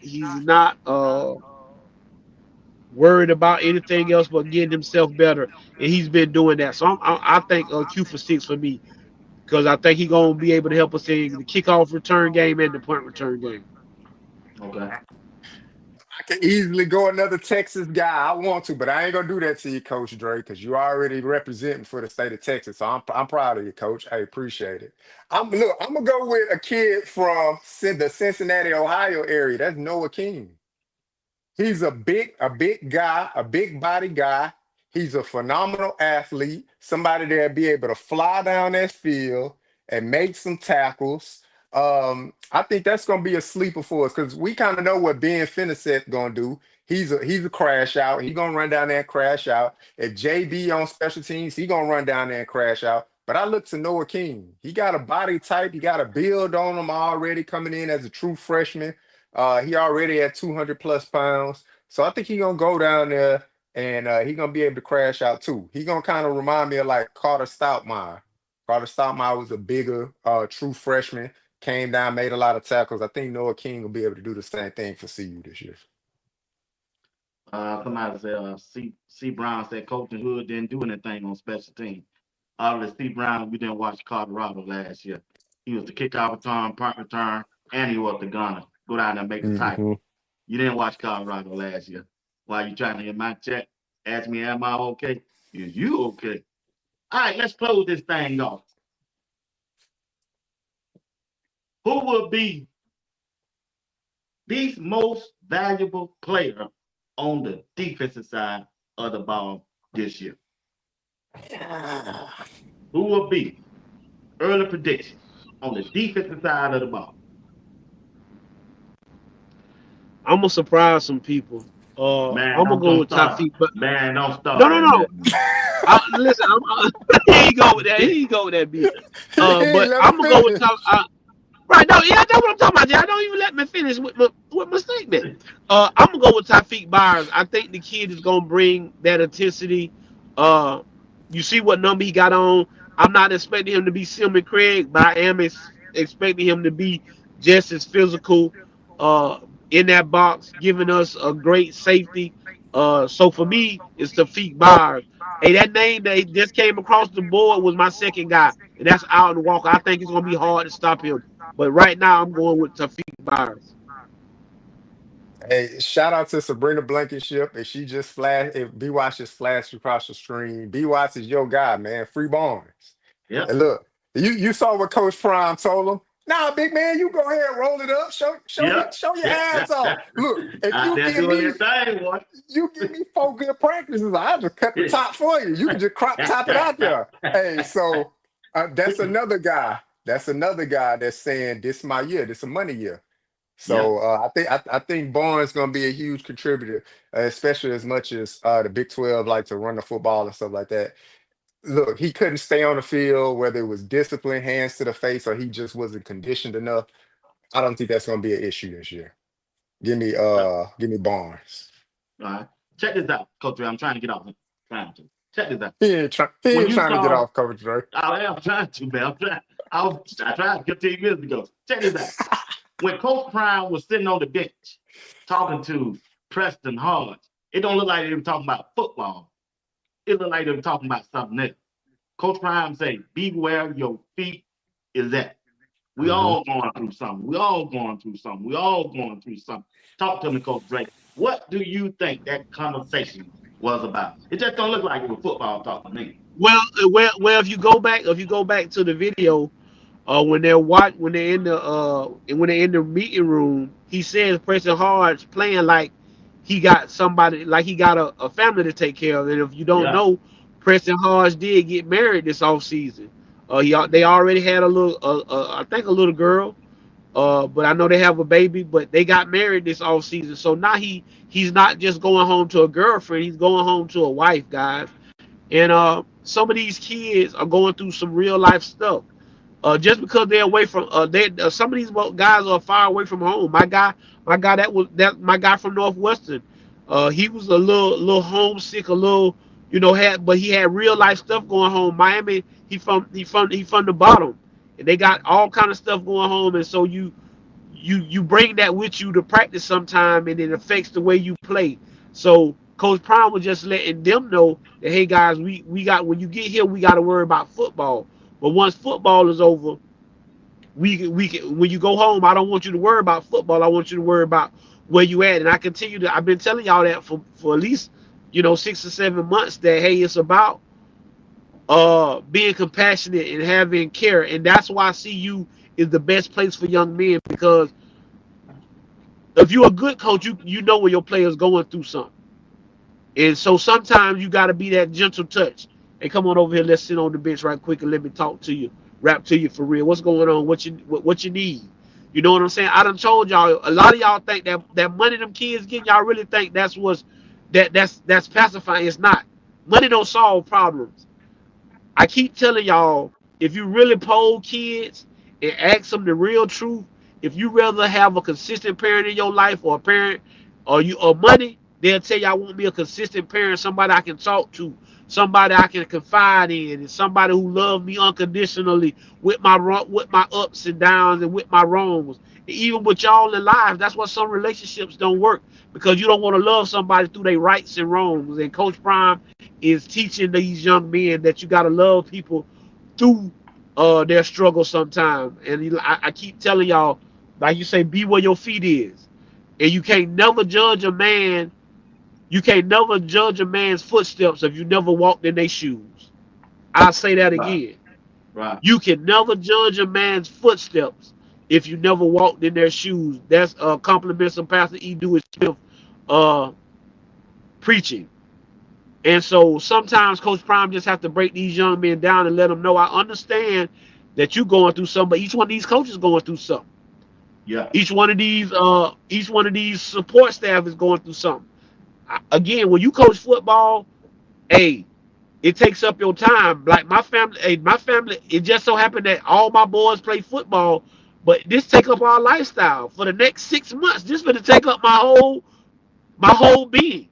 worried about anything else but getting himself better, and he's been doing that. So I think Q for 6 for me because I think he's gonna be able to help us in the kickoff return game and the punt return game. Okay. I can easily go another Texas guy. I want to, but I ain't gonna do that to you, Coach Dre, because you already representing for the state of Texas. So I'm proud of you, Coach. I appreciate it. I'm gonna go with a kid from the Cincinnati, Ohio area. That's Noah King. He's a big guy, a big body guy. He's a phenomenal athlete, somebody that'll be able to fly down that field and make some tackles. I think that's gonna be a sleeper for us because we kind of know what Ben Finney's gonna do. He's a crash out. He's gonna run down there and crash out. If JB on special teams, he's gonna run down there and crash out. But I look to Noah King. He got a body type. He got a build on him already coming in as a true freshman. He already at 200 plus pounds. So I think he's gonna go down there and he's gonna be able to crash out too. He's gonna kind of remind me of like Carter Stoutmire. Carter Stoutmire was a bigger true freshman, came down, made a lot of tackles. I think Noah King will be able to do the same thing for CU this year. Somebody said C Brown said Colton Hood didn't do anything on special teams. Obviously, C Brown, we didn't watch Colorado last year. He was the kickoff return, punt return, and he was the gunner. Go down there and make the tackle. Hmm. You didn't watch Colorado last year. Why you trying to hit my check? Ask me, am I okay? Is you okay? All right, let's close this thing off. Who will be the most valuable player on the defensive side of the ball this year? Who will be early prediction on the defensive side of the ball? I'm gonna surprise some people. Man, I'm gonna go don't with start. Tafik, but Man, don't no, start no, that no. mess. Listen, here you go with that. Here you go with that, B. Hey, But let him I'm gonna go with finish. Tafik. Right, no, yeah, that's what I'm talking about. Jay. I don't even let me finish with my statement. I'm gonna go with Tafik Byers. I think the kid is gonna bring that intensity. Uh, you see what number he got on. I'm not expecting him to be Silman Craig, but I am expecting him to be just as physical uh, in that box, giving us a great safety. So for me, it's Tafik Byers. Hey, that name that just came across the board was my second guy, and that's Alton Walker. I think it's gonna be hard to stop him. But right now, I'm going with Tafik Byers. Hey, shout out to Sabrina Blankenship. If she just flashed, if B Watts just flashed across the screen, B Watts is your guy, man. Free Barnes. Yep. And look, you saw what Coach Prime told him. Nah, big man, you go ahead, roll it up, Yep. show your ass off. Look, if Out there doing their thing, boy. you give me 4 good practices, I'll just cut the top for you. You can just crop top it out there. Hey, so that's another guy. That's another guy that's saying this my year. This a money year. Yep. So I think Barnes going to be a huge contributor, especially as much as the Big 12 like to run the football and stuff like that. Look, he couldn't stay on the field, whether it was discipline, hands to the face, or he just wasn't conditioned enough. I don't think that's going to be an issue this year. Give me Barnes. All right. Check this out, Coach Ray. I'm trying to get off. Trying to. Check this out. He When ain't you trying to get saw, off Coach Dre. I am trying to, man. I tried 15 minutes ago. Check this out. When Coach Prime was sitting on the bench talking to Preston Hodge, it don't look like they were talking about football. It looked like they were talking about something else. Coach Prime say, "Be where your feet is at." We Mhm. all going through something. We all going through something. We all going through something. Talk to me, Coach Drake. What do you think that conversation was about? It just don't look like it was football talk to me. If you go back to the video, when they're in the meeting room, he says Preston Hard's playing like he got somebody, like he got a family to take care of. And if you don't Yeah, know, Preston Hard did get married this off season. They already had a little, I think a little girl. But I know they have a baby, but they got married this off season. So now he's not just going home to a girlfriend, he's going home to a wife, guys. And some of these kids are going through some real life stuff. Just because they're away from some of these guys are far away from home. My guy from Northwestern. He was a little homesick, a little, but he had real life stuff going home. Miami, he from the bottom, and they got all kind of stuff going home, and so you bring that with you to practice sometime, and it affects the way you play. So Coach Prime was just letting them know that, hey guys, we got, when you get here, we got to worry about football. But once football is over, we can, when you go home, I don't want you to worry about football. I want you to worry about where you at. And I continue to, I've been telling y'all that for at least 6 or 7 months, that hey, it's about being compassionate and having care. And that's why CU is the best place for young men, because if you're a good coach, you know when your players going through something. And so sometimes you got to be that gentle touch. Hey, come on over here. Let's sit on the bench right quick and let me talk to you, rap to you for real. What's going on? What you need? You know what I'm saying? I done told y'all. A lot of y'all think that money them kids getting, y'all really think that's pacifying. It's not. Money don't solve problems. I keep telling y'all, if you really poll kids and ask them the real truth, if you rather have a consistent parent in your life, or a parent, or money, they'll tell you, I want me a consistent parent, somebody I can talk to, somebody I can confide in, and somebody who loves me unconditionally with my ups and downs and with my wrongs. Even with y'all in life, that's why some relationships don't work, because you don't want to love somebody through their rights and wrongs. And Coach Prime is teaching these young men that you got to love people through their struggle sometimes. And I keep telling y'all, like you say, be where your feet is. And you can't never judge a man. You can't never judge a man's footsteps if you never walked in their shoes. I'll say that right, again. right. You can never judge a man's footsteps if you never walked in their shoes. That's compliments of Pastor E. Dewey Smith uh, preaching. And so sometimes Coach Prime just have to break these young men down and let them know, I understand that you're going through something, but each one of these coaches going through something. Yeah, Each one of these support staff is going through something. Again, when you coach football, hey, it takes up your time. Like my family, it just so happened that all my boys play football, but this take up our lifestyle for the next 6 months. This going to take up my whole being.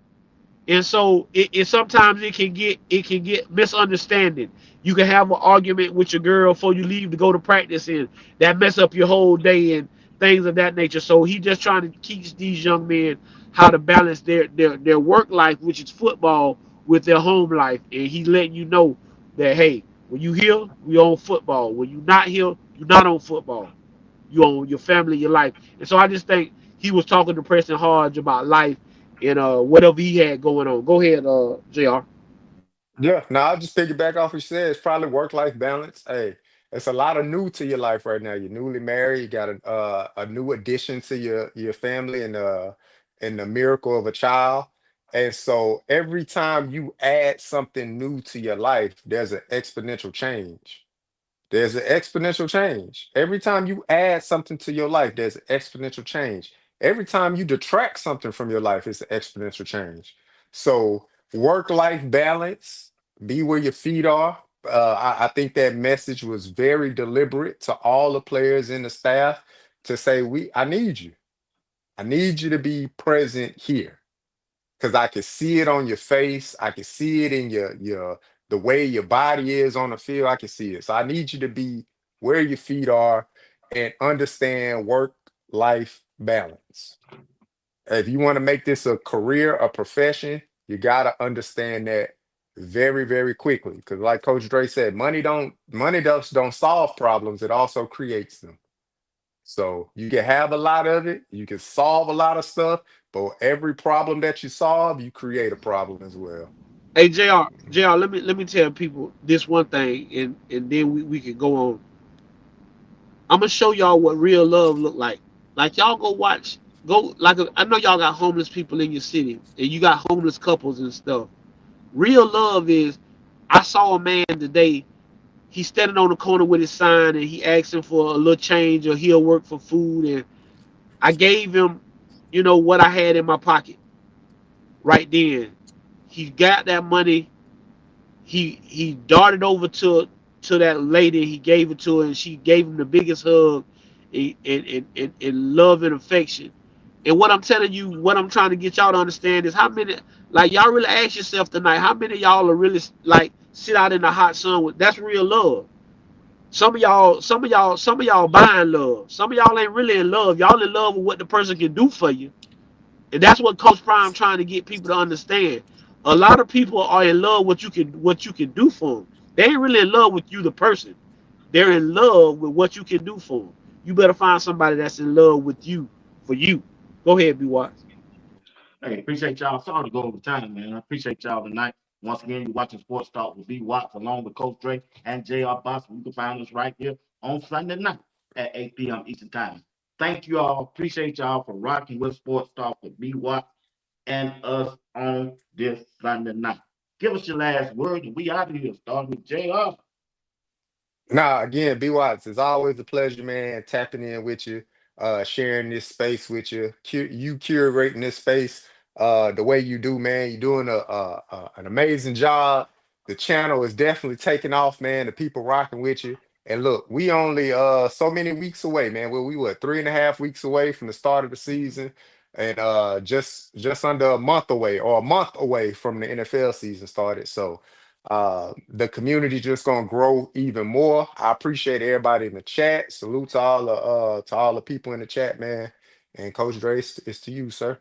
And so it sometimes it can get misunderstanding. You can have an argument with your girl before you leave to go to practice, and that mess up your whole day and things of that nature. So he just trying to teach these young men how to balance their work life, which is football, with their home life. And he's letting you know that, hey, when you here, we on football. When you not here, you're not on football. You on your family, your life. And so I just think he was talking to Preston Hodge about life and whatever he had going on. Go ahead, Jr. Yeah, no, I'll just piggyback off what you said. It's probably work-life balance. Hey, it's a lot of new to your life right now. You're newly married. You got a new addition to your family and the miracle of a child. And so every time you add something new to your life, there's an exponential change. There's an exponential change. Every time you add something to your life, there's an exponential change. Every time you detract something from your life, it's an exponential change. So, work life balance, be where your feet are. I think that message was very deliberate to all the players and the staff to say, I need you. I need you to be present here because I can see it on your face. I can see it in your the way your body is on the field. I can see it. So I need you to be where your feet are and understand work life balance. If you want to make this a career, a profession, you gotta understand that very, very quickly. Because like Coach Dre said, money does don't solve problems, it also creates them. So you can have a lot of it, you can solve a lot of stuff, but every problem that you solve, you create a problem as well. Hey, Jr. Let me tell people this one thing, and then we can go on. I'm gonna show y'all what real love look like. Like y'all go watch, go like I know y'all got homeless people in your city, and you got homeless couples and stuff. Real love is, I saw a man today. He's standing on the corner with his sign, and he asking for a little change, or he'll work for food, and I gave him, what I had in my pocket right then. He got that money. He darted over to that lady. He gave it to her, and she gave him the biggest hug, and love and affection. And what I'm telling you, what I'm trying to get y'all to understand is how many, like y'all really ask yourself tonight, how many of y'all are really like sit out in the hot sun with, that's real love. Some of y'all buying love. Some of y'all ain't really in love. Y'all in love with what the person can do for you. And that's what Coach Prime trying to get people to understand. A lot of people are in love with what you can do for them. They ain't really in love with you, the person. They're in love with what you can do for them. You better find somebody that's in love with you for you. Go ahead, Bwatts. Hey, appreciate y'all. Sorry to go over time, man. I appreciate y'all tonight. Once again, you're watching Sports Talk with B. Watts along with Coach Drake and JR Boss. You can find us right here on Sunday night at 8 p.m. Eastern Time. Thank you all. Appreciate y'all for rocking with Sports Talk with B. Watts and us on this Sunday night. Give us your last word, and we out of here. Starting with JR. Nah, again, B Watts, it's always a pleasure, man, tapping in with you, sharing this space with you, you curating this space the way you do, man. You're doing an amazing job. The channel is definitely taking off, man. The people rocking with you. And look, we only so many weeks away, man. We were 3.5 weeks away from the start of the season, and just under a month away, or a month away from the NFL season started. So the community just gonna grow even more. I appreciate everybody in the chat. Salute to all the people in the chat, man. And Coach Dre, it's to you, sir.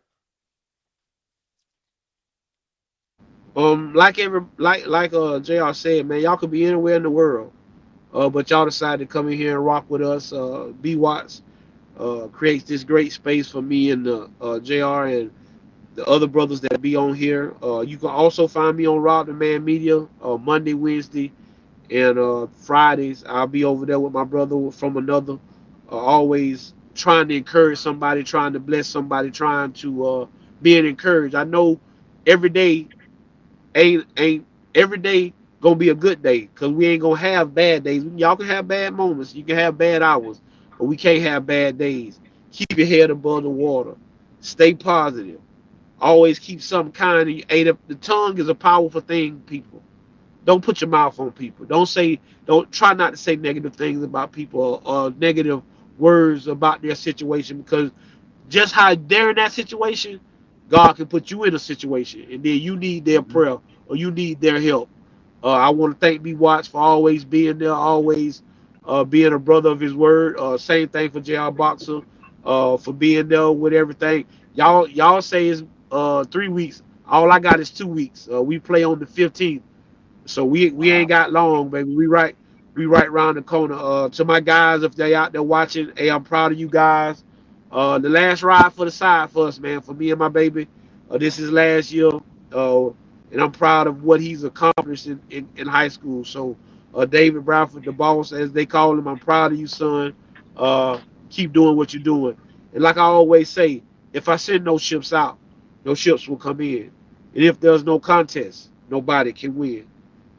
Like Jr. said, man, y'all could be anywhere in the world, but y'all decided to come in here and rock with us. B Watts creates this great space for me and Jr. and the other brothers that be on here. You can also find me on Rob the Man Media Monday, Wednesday, and Fridays. I'll be over there with my brother from another. Always trying to encourage somebody, trying to bless somebody, trying to be an encourage. I know every day ain't every day gonna be a good day because we ain't gonna have bad days. Y'all can have bad moments, you can have bad hours, but we can't have bad days. Keep your head above the water. Stay positive. Always keep something kind. The tongue is a powerful thing, people. Don't put your mouth on people. Don't try not to say negative things about people, or negative words about their situation, because just how they're in that situation, God can put you in a situation, and then you need their Mhm. prayer or you need their help. I want to thank B Watts for always being there, always being a brother of his word. Same thing for JR Boxer for being there with everything. Y'all say it's 3 weeks. All I got is 2 weeks. We play on the 15th, so we ain't Wow. got long, baby. We right around the corner. To my guys, if they out there watching, hey, I'm proud of you guys. The last ride for the side for us, man, for me and my baby. This is last year, and I'm proud of what he's accomplished in high school. So, David Bradford, the boss, as they call him, I'm proud of you, son. Keep doing what you're doing. And like I always say, if I send no ships out, no ships will come in. And if there's no contest, nobody can win.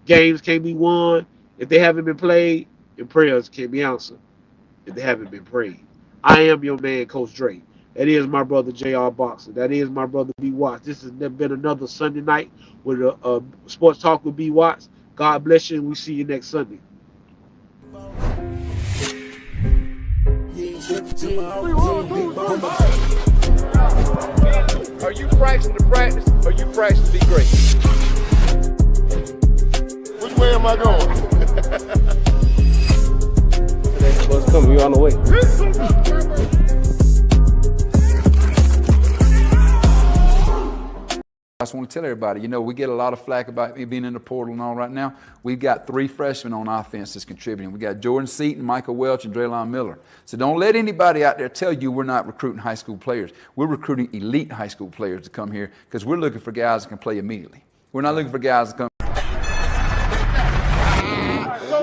Games can't be won if they haven't been played, and prayers can't be answered if they haven't been prayed. I am your man, Coach Dre. That is my brother, J.R. Boxer. That is my brother, Bwatts. This has been another Sunday night with a Sports Talk with Bwatts. God bless you, and we see you next Sunday. Are you practicing to practice, or you practicing to be great? Which way am I going? Next bus coming, you on the way. I just want to tell everybody, we get a lot of flack about me being in the portal and all right now. We've got 3 freshmen on offense that's contributing. We got Jordan Seaton, Michael Welch, and Draylon Miller. So don't let anybody out there tell you we're not recruiting high school players. We're recruiting elite high school players to come here because we're looking for guys that can play immediately. We're not looking for guys that come.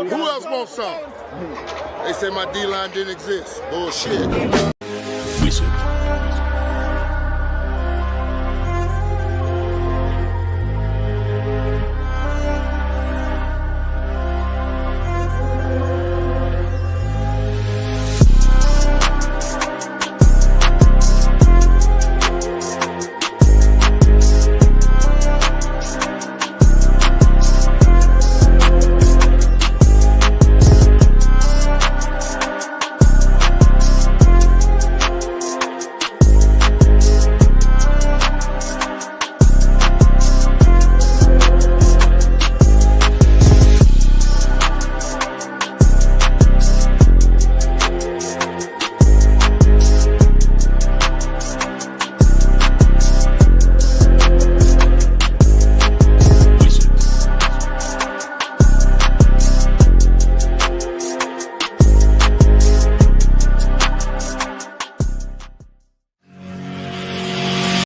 Who else wants some? They said my D-line didn't exist. Bullshit. Vision.